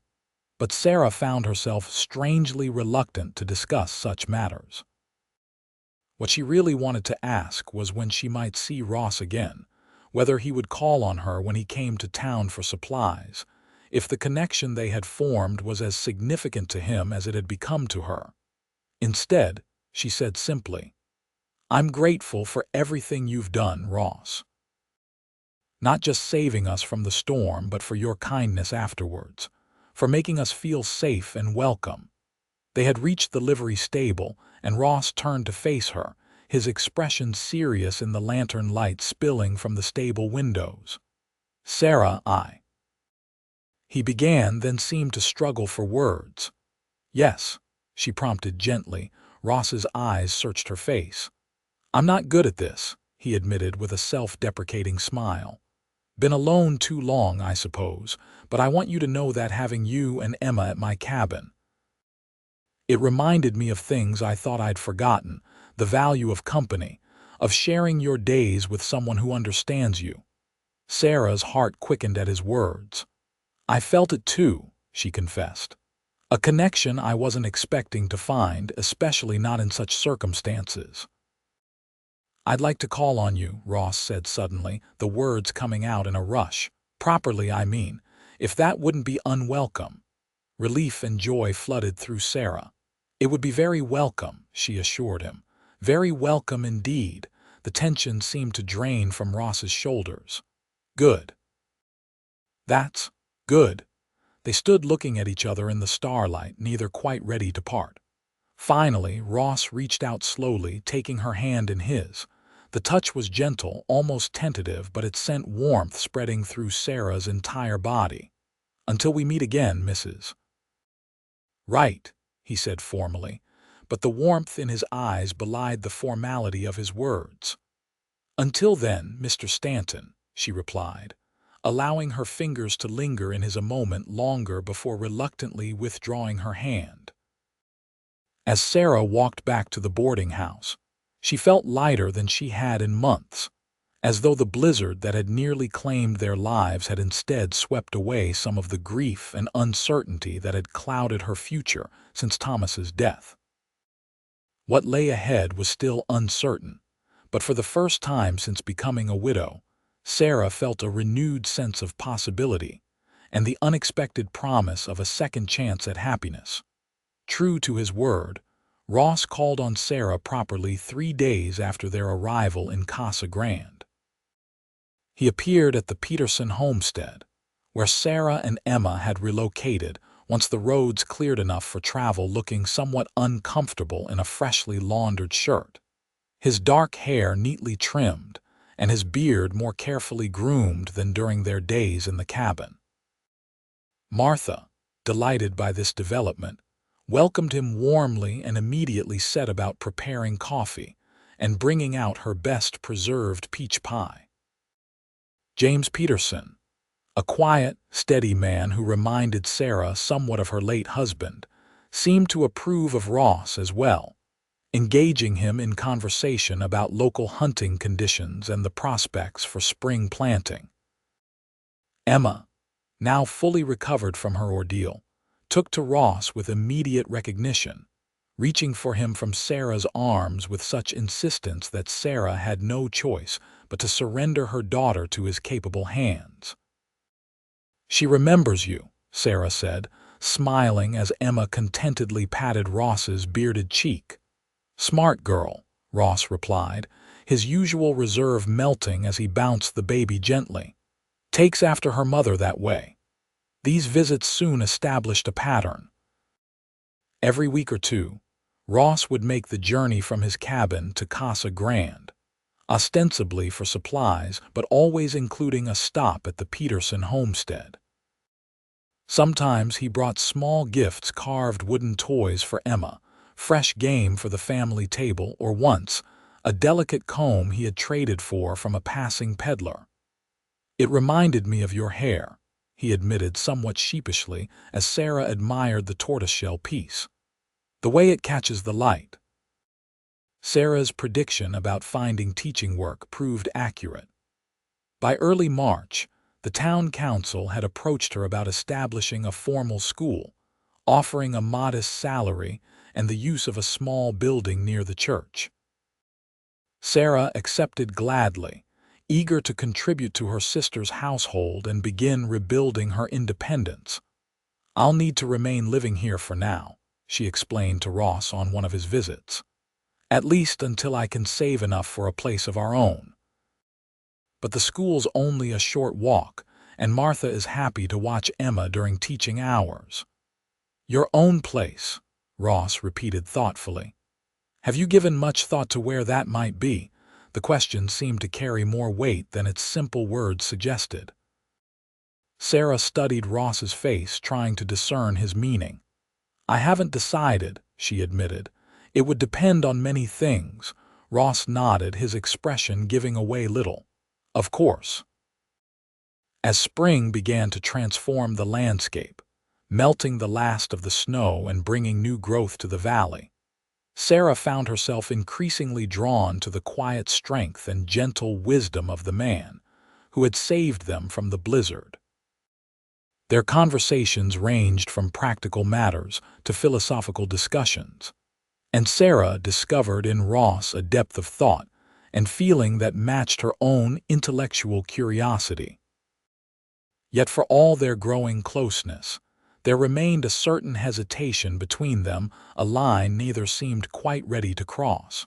but Sarah found herself strangely reluctant to discuss such matters. What she really wanted to ask was when she might see Ross again, whether he would call on her when he came to town for supplies, if the connection they had formed was as significant to him as it had become to her. Instead, she said simply, "I'm grateful for everything you've done, Ross. Not just saving us from the storm, but for your kindness afterwards, for making us feel safe and welcome." They had reached the livery stable, and Ross turned to face her, his expression serious in the lantern light spilling from the stable windows. "Sarah, He began, then seemed to struggle for words. "Yes," she prompted gently. Ross's eyes searched her face. "I'm not good at this," he admitted with a self-deprecating smile. "Been alone too long, I suppose, but I want you to know that having you and Emma at my cabin, it reminded me of things I thought I'd forgotten, the value of company, of sharing your days with someone who understands you." Sarah's heart quickened at his words. "I felt it too," she confessed. "A connection I wasn't expecting to find, especially not in such circumstances." "I'd like to call on you," Ross said suddenly, the words coming out in a rush. "Properly, I mean, if that wouldn't be unwelcome." Relief and joy flooded through Sarah. "It would be very welcome," she assured him. "Very welcome indeed." The tension seemed to drain from Ross's shoulders. "Good. That's good." They stood looking at each other in the starlight, neither quite ready to part. Finally, Ross reached out slowly, taking her hand in his. The touch was gentle, almost tentative, but it sent warmth spreading through Sarah's entire body. "Until we meet again, Mrs. Wright," he said formally, but the warmth in his eyes belied the formality of his words. "Until then, Mr. Stanton," she replied, allowing her fingers to linger in his a moment longer before reluctantly withdrawing her hand. As Sarah walked back to the boarding house, she felt lighter than she had in months, as though the blizzard that had nearly claimed their lives had instead swept away some of the grief and uncertainty that had clouded her future since Thomas's death. What lay ahead was still uncertain, but for the first time since becoming a widow, Sarah felt a renewed sense of possibility and the unexpected promise of a second chance at happiness. True to his word, Ross called on Sarah properly 3 days after their arrival in Casa Grande. He appeared at the Peterson homestead, where Sarah and Emma had relocated once the roads cleared enough for travel, looking somewhat uncomfortable in a freshly laundered shirt, his dark hair neatly trimmed and his beard more carefully groomed than during their days in the cabin. Martha, delighted by this development, welcomed him warmly and immediately set about preparing coffee and bringing out her best preserved peach pie. James Peterson, a quiet, steady man who reminded Sarah somewhat of her late husband, seemed to approve of Ross as well, engaging him in conversation about local hunting conditions and the prospects for spring planting. Emma, now fully recovered from her ordeal, took to Ross with immediate recognition, reaching for him from Sarah's arms with such insistence that Sarah had no choice but to surrender her daughter to his capable hands. "She remembers you," Sarah said, smiling as Emma contentedly patted Ross's bearded cheek. "Smart girl," Ross replied, his usual reserve melting as he bounced the baby gently. "Takes after her mother that way." These visits soon established a pattern. Every week or two, Ross would make the journey from his cabin to Casa Grande, ostensibly for supplies but always including a stop at the Peterson homestead. Sometimes he brought small gifts, carved wooden toys for Emma, fresh game for the family table, or once, a delicate comb he had traded for from a passing peddler. "It reminded me of your hair," he admitted somewhat sheepishly as Sarah admired the tortoiseshell piece. "The way it catches the light." Sarah's prediction about finding teaching work proved accurate. By early March, the town council had approached her about establishing a formal school, offering a modest salary and the use of a small building near the church. Sarah accepted gladly, eager to contribute to her sister's household and begin rebuilding her independence. "I'll need to remain living here for now," she explained to Ross on one of his visits. "At least until I can save enough for a place of our own. But the school's only a short walk, and Martha is happy to watch Emma during teaching hours." "Your own place," Ross repeated thoughtfully. "Have you given much thought to where that might be?" The question seemed to carry more weight than its simple words suggested. Sarah studied Ross's face, trying to discern his meaning. "I haven't decided," she admitted. "It would depend on many things." Ross nodded, his expression giving away little. "Of course." As spring began to transform the landscape, melting the last of the snow and bringing new growth to the valley, Sarah found herself increasingly drawn to the quiet strength and gentle wisdom of the man who had saved them from the blizzard. Their conversations ranged from practical matters to philosophical discussions, and Sarah discovered in Ross a depth of thought and feeling that matched her own intellectual curiosity. Yet for all their growing closeness, there remained a certain hesitation between them, a line neither seemed quite ready to cross.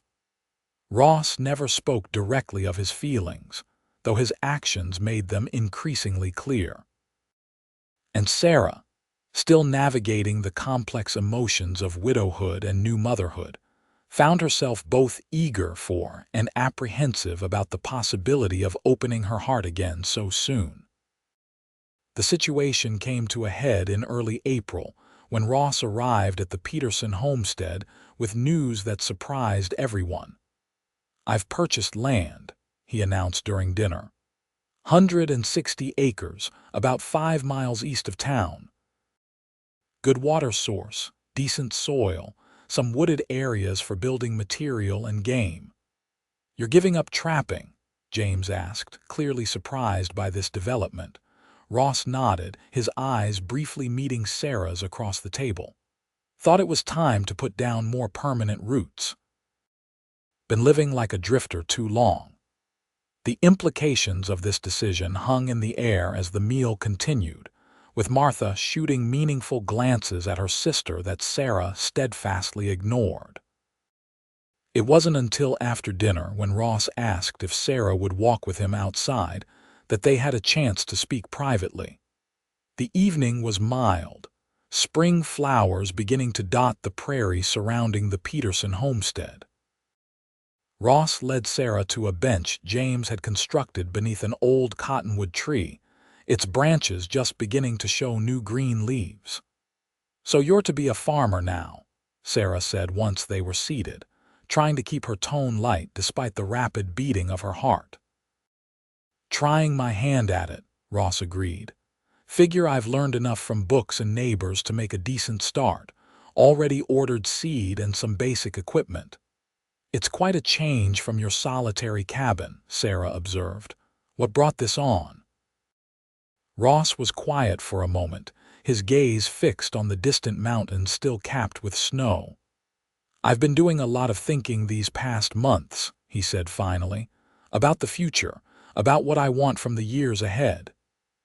Ross never spoke directly of his feelings, though his actions made them increasingly clear. And Sarah, still navigating the complex emotions of widowhood and new motherhood, found herself both eager for and apprehensive about the possibility of opening her heart again so soon. The situation came to a head in early April when Ross arrived at the Peterson homestead with news that surprised everyone. "I've purchased land," he announced during dinner. 160 acres, about 5 miles east of town. Good water source, decent soil, some wooded areas for building material and game. "You're giving up trapping?" James asked, clearly surprised by this development. Ross nodded, his eyes briefly meeting Sarah's across the table. "Thought it was time to put down more permanent roots. Been living like a drifter too long." The implications of this decision hung in the air as the meal continued, with Martha shooting meaningful glances at her sister that Sarah steadfastly ignored. It wasn't until after dinner, when Ross asked if Sarah would walk with him outside, that they had a chance to speak privately. The evening was mild, spring flowers beginning to dot the prairie surrounding the Peterson homestead. Ross led Sarah to a bench James had constructed beneath an old cottonwood tree, its branches just beginning to show new green leaves. "So you're to be a farmer now," Sarah said once they were seated, trying to keep her tone light despite the rapid beating of her heart. "Trying my hand at it," Ross agreed. "Figure I've learned enough from books and neighbors to make a decent start. Already ordered seed and some basic equipment." "It's quite a change from your solitary cabin," Sarah observed. "What brought this on?" Ross was quiet for a moment, his gaze fixed on the distant mountains still capped with snow. "I've been doing a lot of thinking these past months," he said finally, "about the future, about what I want from the years ahead."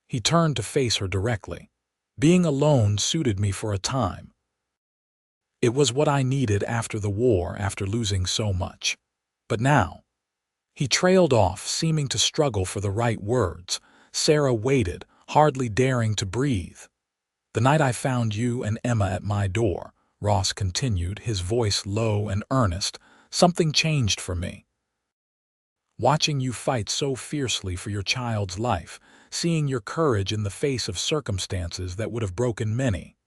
He turned to face her directly. "Being alone suited me for a time. It was what I needed after the war, after losing so much. But now—" He trailed off, seeming to struggle for the right words. Sarah waited, hardly daring to breathe. "The night I found you and Emma at my door," Ross continued, his voice low and earnest, "something changed for me. Watching you fight so fiercely for your child's life, seeing your courage in the face of circumstances that would have broken many.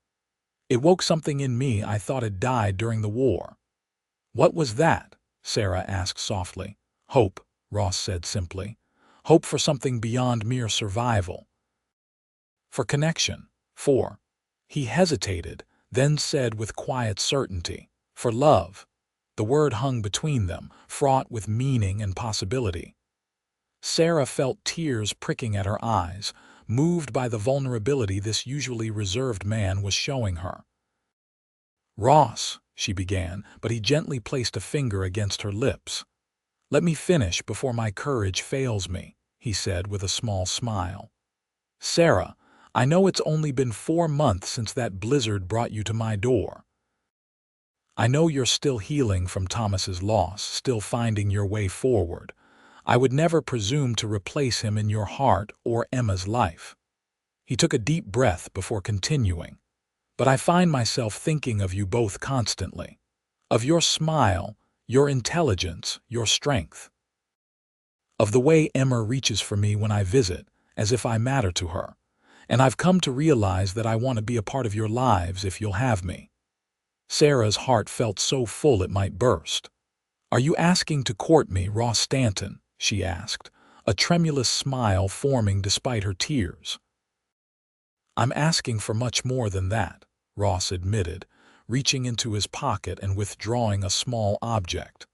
It woke something in me I thought had died during the war." "What was that?" Sarah asked softly. "Hope," Ross said simply. "Hope for something beyond mere survival. For connection. For—" He hesitated, then said with quiet certainty, "for love." The word hung between them, fraught with meaning and possibility. Sarah felt tears pricking at her eyes, moved by the vulnerability this usually reserved man was showing her. "Ross," she began, but he gently placed a finger against her lips. "Let me finish before my courage fails me," he said with a small smile. "Sarah, I know it's only been 4 months since that blizzard brought you to my door. I know you're still healing from Thomas's loss, still finding your way forward. I would never presume to replace him in your heart or Emma's life." He took a deep breath before continuing. "But I find myself thinking of you both constantly. Of your smile, your intelligence, your strength. Of the way Emma reaches for me when I visit, as if I matter to her. And I've come to realize that I want to be a part of your lives if you'll have me." Sarah's heart felt so full it might burst. "Are you asking to court me, Ross Stanton?" she asked, a tremulous smile forming despite her tears. "I'm asking for much more than that," Ross admitted, reaching into his pocket and withdrawing a small object.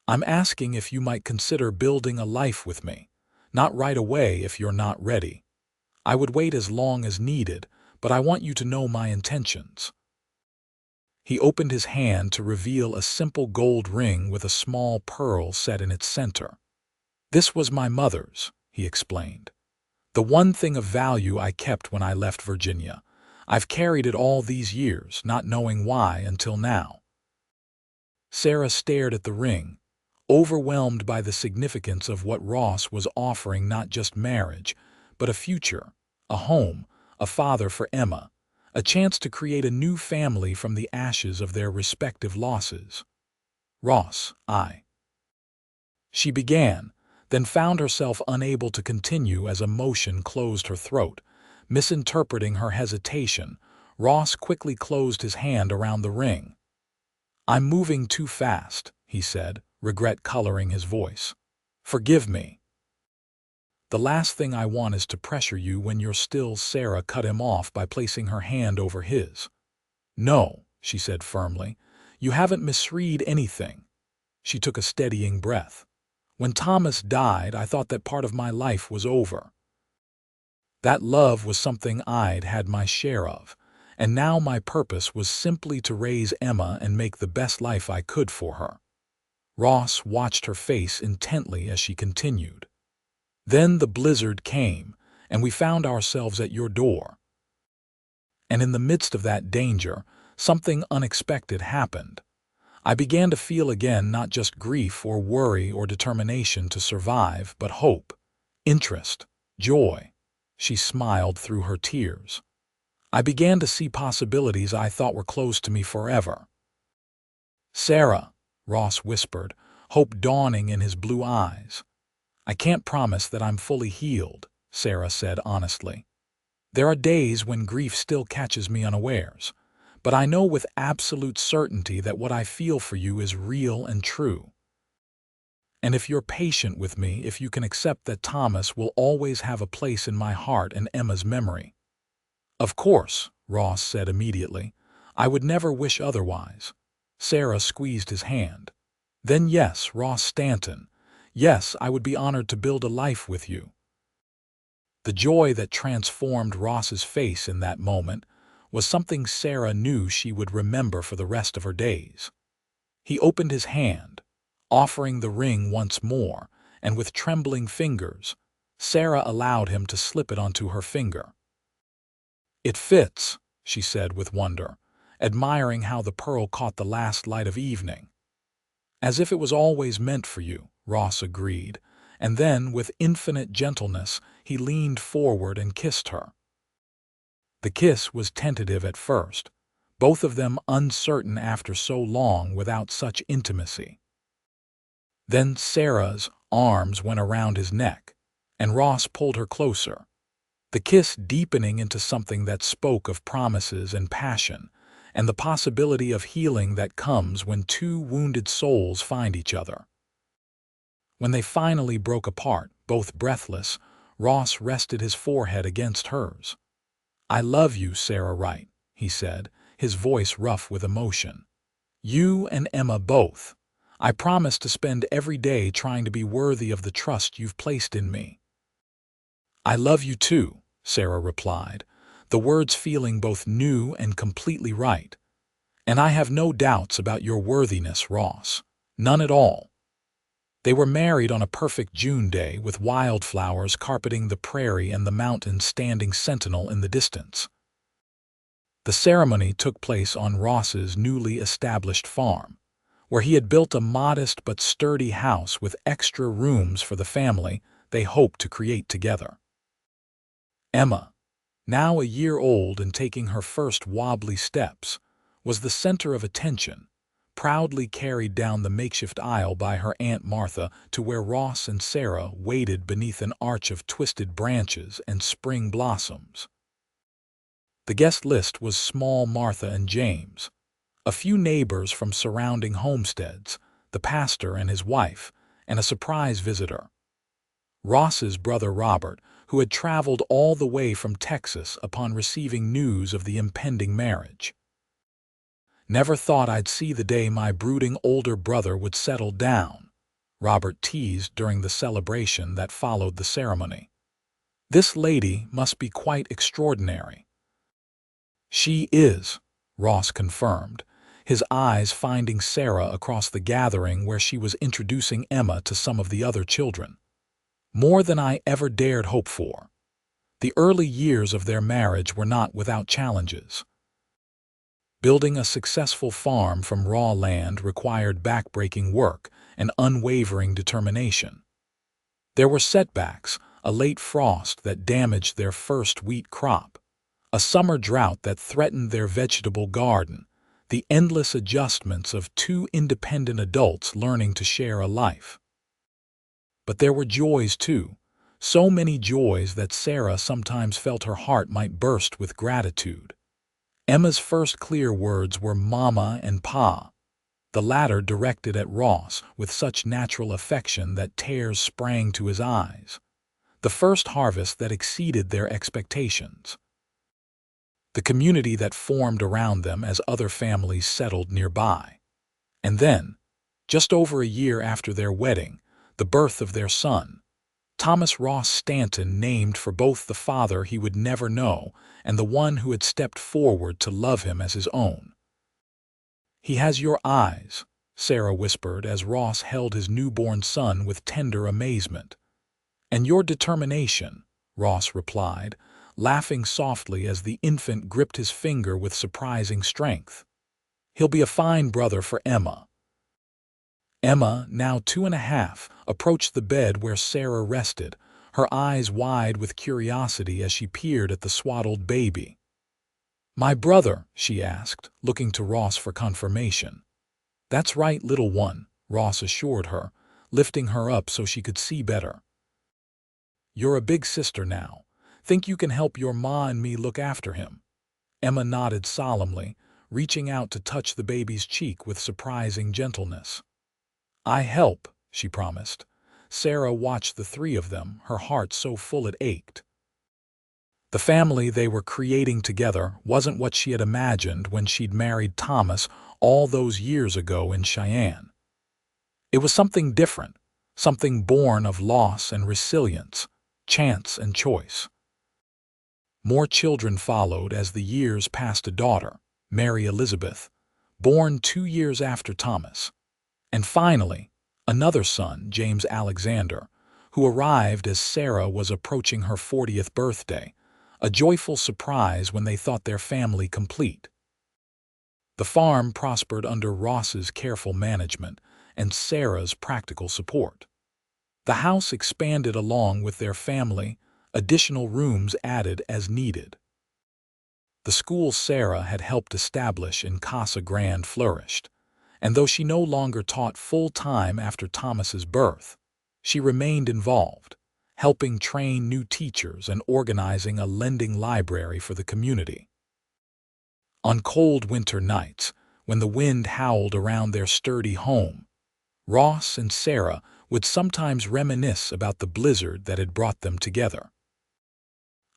"I'm asking if you might consider building a life with me. Not right away if you're not ready. I would wait as long as needed, but I want you to know my intentions." He opened his hand to reveal a simple gold ring with a small pearl set in its center. "This was my mother's," he explained. "The one thing of value I kept when I left Virginia. I've carried it all these years, not knowing why until now." Sarah stared at the ring, overwhelmed by the significance of what Ross was offering, not just marriage, but a future, a home, a father for Emma, a chance to create a new family from the ashes of their respective losses. "Ross, she began, then found herself unable to continue as emotion closed her throat. Misinterpreting her hesitation, Ross quickly closed his hand around the ring. "I'm moving too fast," he said, regret coloring his voice. "Forgive me. The last thing I want is to pressure you when you're still—" Sarah cut him off by placing her hand over his. "No," she said firmly, "you haven't misread anything." She took a steadying breath. "When Thomas died, I thought that part of my life was over. That love was something I'd had my share of, and now my purpose was simply to raise Emma and make the best life I could for her." Ross watched her face intently as she continued. "Then the blizzard came, and we found ourselves at your door. And in the midst of that danger, something unexpected happened. I began to feel again not just grief or worry or determination to survive, but hope, interest, joy." She smiled through her tears. "I began to see possibilities I thought were closed to me forever." "Sarah," Ross whispered, hope dawning in his blue eyes. "I can't promise that I'm fully healed," Sarah said honestly. "There are days when grief still catches me unawares, but I know with absolute certainty that what I feel for you is real and true. And if you're patient with me, if you can accept that Thomas will always have a place in my heart and Emma's memory." "Of course," Ross said immediately. "I would never wish otherwise." Sarah squeezed his hand. "Then yes, Ross Stanton. Yes, I would be honored to build a life with you." The joy that transformed Ross's face in that moment was something Sarah knew she would remember for the rest of her days. He opened his hand, offering the ring once more, and with trembling fingers, Sarah allowed him to slip it onto her finger. "It fits," she said with wonder, admiring how the pearl caught the last light of evening. "As if it was always meant for you," Ross agreed, and then, with infinite gentleness, he leaned forward and kissed her. The kiss was tentative at first, both of them uncertain after so long without such intimacy. Then Sarah's arms went around his neck, and Ross pulled her closer, the kiss deepening into something that spoke of promises and passion, and the possibility of healing that comes when two wounded souls find each other. When they finally broke apart, both breathless, Ross rested his forehead against hers. "I love you, Sarah Wright," he said, his voice rough with emotion. "You and Emma both. I promise to spend every day trying to be worthy of the trust you've placed in me." "I love you too," Sarah replied, the words feeling both new and completely right. "And I have no doubts about your worthiness, Ross. None at all." They were married on a perfect June day, with wildflowers carpeting the prairie and the mountains standing sentinel in the distance. The ceremony took place on Ross's newly established farm, where he had built a modest but sturdy house with extra rooms for the family they hoped to create together. Emma, now a year old and taking her first wobbly steps, was the center of attention, proudly carried down the makeshift aisle by her Aunt Martha to where Ross and Sarah waited beneath an arch of twisted branches and spring blossoms. The guest list was small Martha and James, a few neighbors from surrounding homesteads, the pastor and his wife, and a surprise visitor. Ross's brother Robert, who had traveled all the way from Texas upon receiving news of the impending marriage. "Never thought I'd see the day my brooding older brother would settle down," Robert teased during the celebration that followed the ceremony. "This lady must be quite extraordinary." "She is," Ross confirmed, his eyes finding Sarah across the gathering where she was introducing Emma to some of the other children. "More than I ever dared hope for." The early years of their marriage were not without challenges. Building a successful farm from raw land required backbreaking work and unwavering determination. There were setbacks, a late frost that damaged their first wheat crop, a summer drought that threatened their vegetable garden, the endless adjustments of two independent adults learning to share a life. But there were joys too, so many joys that Sarah sometimes felt her heart might burst with gratitude. Emma's first clear words were "Mama" and "Pa," the latter directed at Ross with such natural affection that tears sprang to his eyes. The first harvest that exceeded their expectations. The community that formed around them as other families settled nearby. And then, just over a year after their wedding, the birth of their son, Thomas Ross Stanton, named for both the father he would never know and the one who had stepped forward to love him as his own. "He has your eyes," Sarah whispered as Ross held his newborn son with tender amazement. "And your determination," Ross replied, laughing softly as the infant gripped his finger with surprising strength. "He'll be a fine brother for Emma." Emma, now 2.5, approached the bed where Sarah rested, her eyes wide with curiosity as she peered at the swaddled baby. "My brother?" she asked, looking to Ross for confirmation. "That's right, little one," Ross assured her, lifting her up so she could see better. "You're a big sister now. Think you can help your ma and me look after him?" Emma nodded solemnly, reaching out to touch the baby's cheek with surprising gentleness. "I help," she promised. Sarah watched the three of them, her heart so full it ached. The family they were creating together wasn't what she had imagined when she'd married Thomas all those years ago in Cheyenne. It was something different, something born of loss and resilience, chance and choice. More children followed as the years passed. A daughter, Mary Elizabeth, born 2 years after Thomas. And finally, another son, James Alexander, who arrived as Sarah was approaching her 40th birthday, a joyful surprise when they thought their family complete. The farm prospered under Ross's careful management and Sarah's practical support. The house expanded along with their family, additional rooms added as needed. The school Sarah had helped establish in Casa Grande flourished, and though she no longer taught full-time after Thomas's birth, she remained involved, helping train new teachers and organizing a lending library for the community. On cold winter nights, when the wind howled around their sturdy home, Ross and Sarah would sometimes reminisce about the blizzard that had brought them together.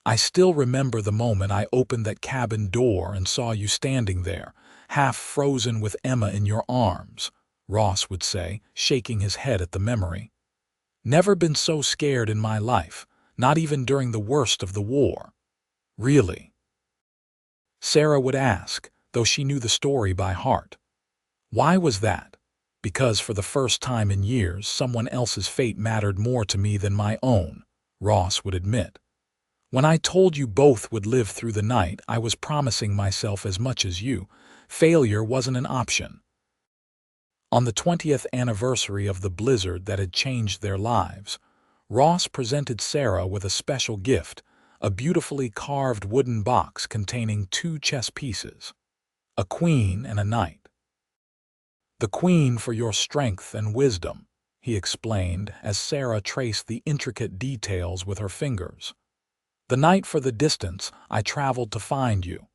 "I still remember the moment I opened that cabin door and saw you standing there, half frozen with Emma in your arms," Ross would say, shaking his head at the memory. "Never been so scared in my life, not even during the worst of the war." "Really?" Sarah would ask, though she knew the story by heart. "Why was that?" "Because for the first time in years, someone else's fate mattered more to me than my own," Ross would admit. "When I told you both would live through the night, I was promising myself as much as you. Failure wasn't an option." On the 20th anniversary of the blizzard that had changed their lives, Ross presented Sarah with a special gift, a beautifully carved wooden box containing 2 chess pieces, a queen and a knight. "The queen for your strength and wisdom," he explained as Sarah traced the intricate details with her fingers. "The knight for the distance I traveled to find you."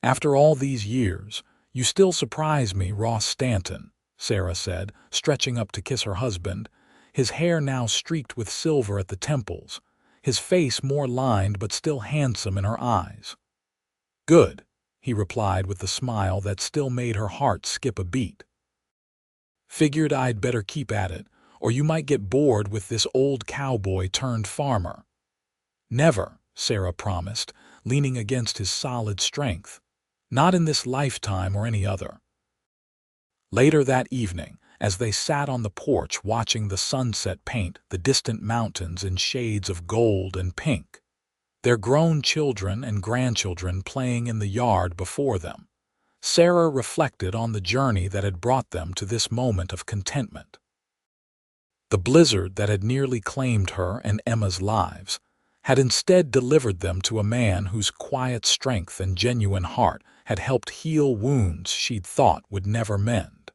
"After all these years, you still surprise me, Ross Stanton," Sarah said, stretching up to kiss her husband, his hair now streaked with silver at the temples, his face more lined but still handsome in her eyes. "Good," he replied with the smile that still made her heart skip a beat. "Figured I'd better keep at it, or you might get bored with this old cowboy turned farmer." "Never," Sarah promised, leaning against his solid strength. "Not in this lifetime or any other." Later that evening, as they sat on the porch watching the sunset paint the distant mountains in shades of gold and pink, their grown children and grandchildren playing in the yard before them, Sarah reflected on the journey that had brought them to this moment of contentment. The blizzard that had nearly claimed her and Emma's lives had instead delivered them to a man whose quiet strength and genuine heart had helped heal wounds she'd thought would never mend.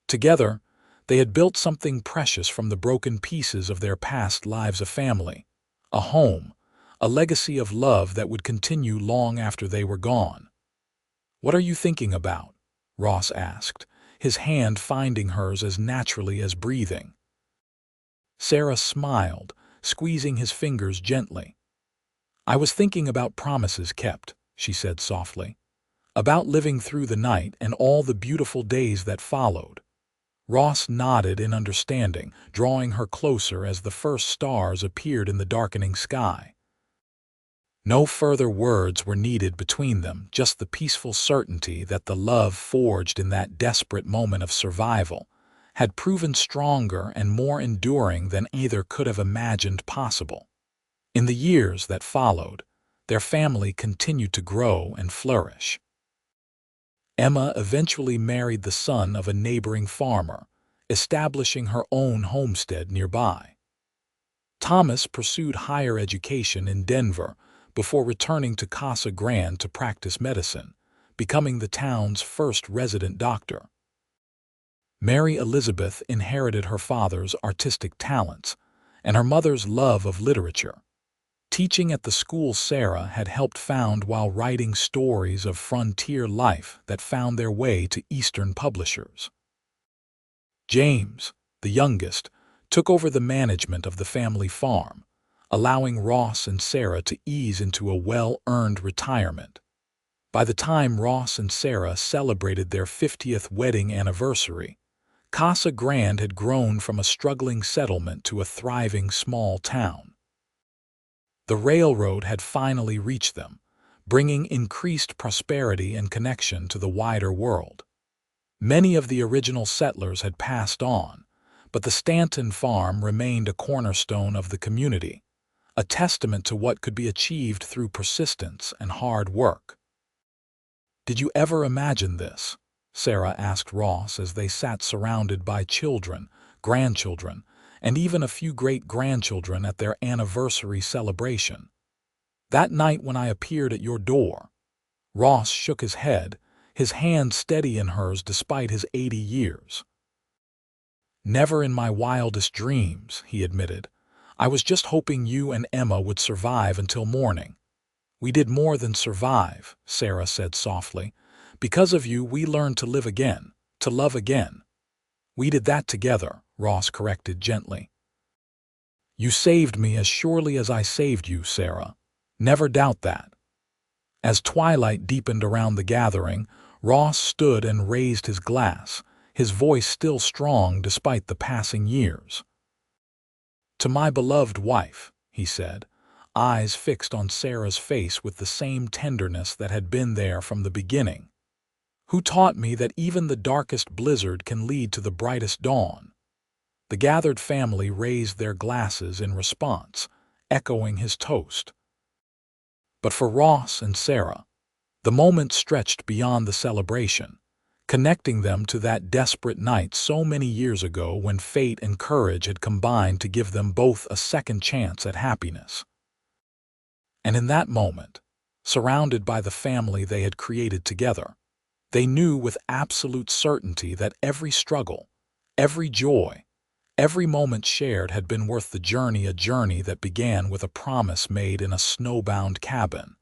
Together, they had built something precious from the broken pieces of their past lives: a family, a home, a legacy of love that would continue long after they were gone. "What are you thinking about?" Ross asked, his hand finding hers as naturally as breathing. Sarah smiled, squeezing his fingers gently. "I was thinking about promises kept," she said softly. "About living through the night and all the beautiful days that followed." Ross nodded in understanding, drawing her closer as the first stars appeared in the darkening sky. No further words were needed between them, just the peaceful certainty that the love forged in that desperate moment of survival had proven stronger and more enduring than either could have imagined possible. In the years that followed, their family continued to grow and flourish. Emma eventually married the son of a neighboring farmer, establishing her own homestead nearby. Thomas pursued higher education in Denver before returning to Casa Grande to practice medicine, becoming the town's first resident doctor. Mary Elizabeth inherited her father's artistic talents and her mother's love of literature, teaching at the school Sarah had helped found while writing stories of frontier life that found their way to Eastern publishers. James, the youngest, took over the management of the family farm, allowing Ross and Sarah to ease into a well-earned retirement. By the time Ross and Sarah celebrated their 50th wedding anniversary, Casa Grande had grown from a struggling settlement to a thriving small town. The railroad had finally reached them, bringing increased prosperity and connection to the wider world. Many of the original settlers had passed on, but the Stanton farm remained a cornerstone of the community, a testament to what could be achieved through persistence and hard work. "Did you ever imagine this?" Sarah asked Ross as they sat surrounded by children, grandchildren, and even a few great-grandchildren at their anniversary celebration. "That night when I appeared at your door." Ross shook his head, his hand steady in hers despite his 80 years. "Never in my wildest dreams," he admitted. "I was just hoping you and Emma would survive until morning." "We did more than survive," Sarah said softly. "Because of you, we learned to live again, to love again." "We did that together," Ross corrected gently. "You saved me as surely as I saved you, Sarah. Never doubt that." As twilight deepened around the gathering, Ross stood and raised his glass, his voice still strong despite the passing years. "To my beloved wife," he said, eyes fixed on Sarah's face with the same tenderness that had been there from the beginning, "who taught me that even the darkest blizzard can lead to the brightest dawn." The gathered family raised their glasses in response, echoing his toast. But for Ross and Sarah, the moment stretched beyond the celebration, connecting them to that desperate night so many years ago when fate and courage had combined to give them both a second chance at happiness. And in that moment, surrounded by the family they had created together, they knew with absolute certainty that every struggle, every joy, every moment shared had been worth the journey, a journey that began with a promise made in a snowbound cabin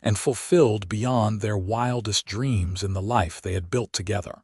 and fulfilled beyond their wildest dreams in the life they had built together.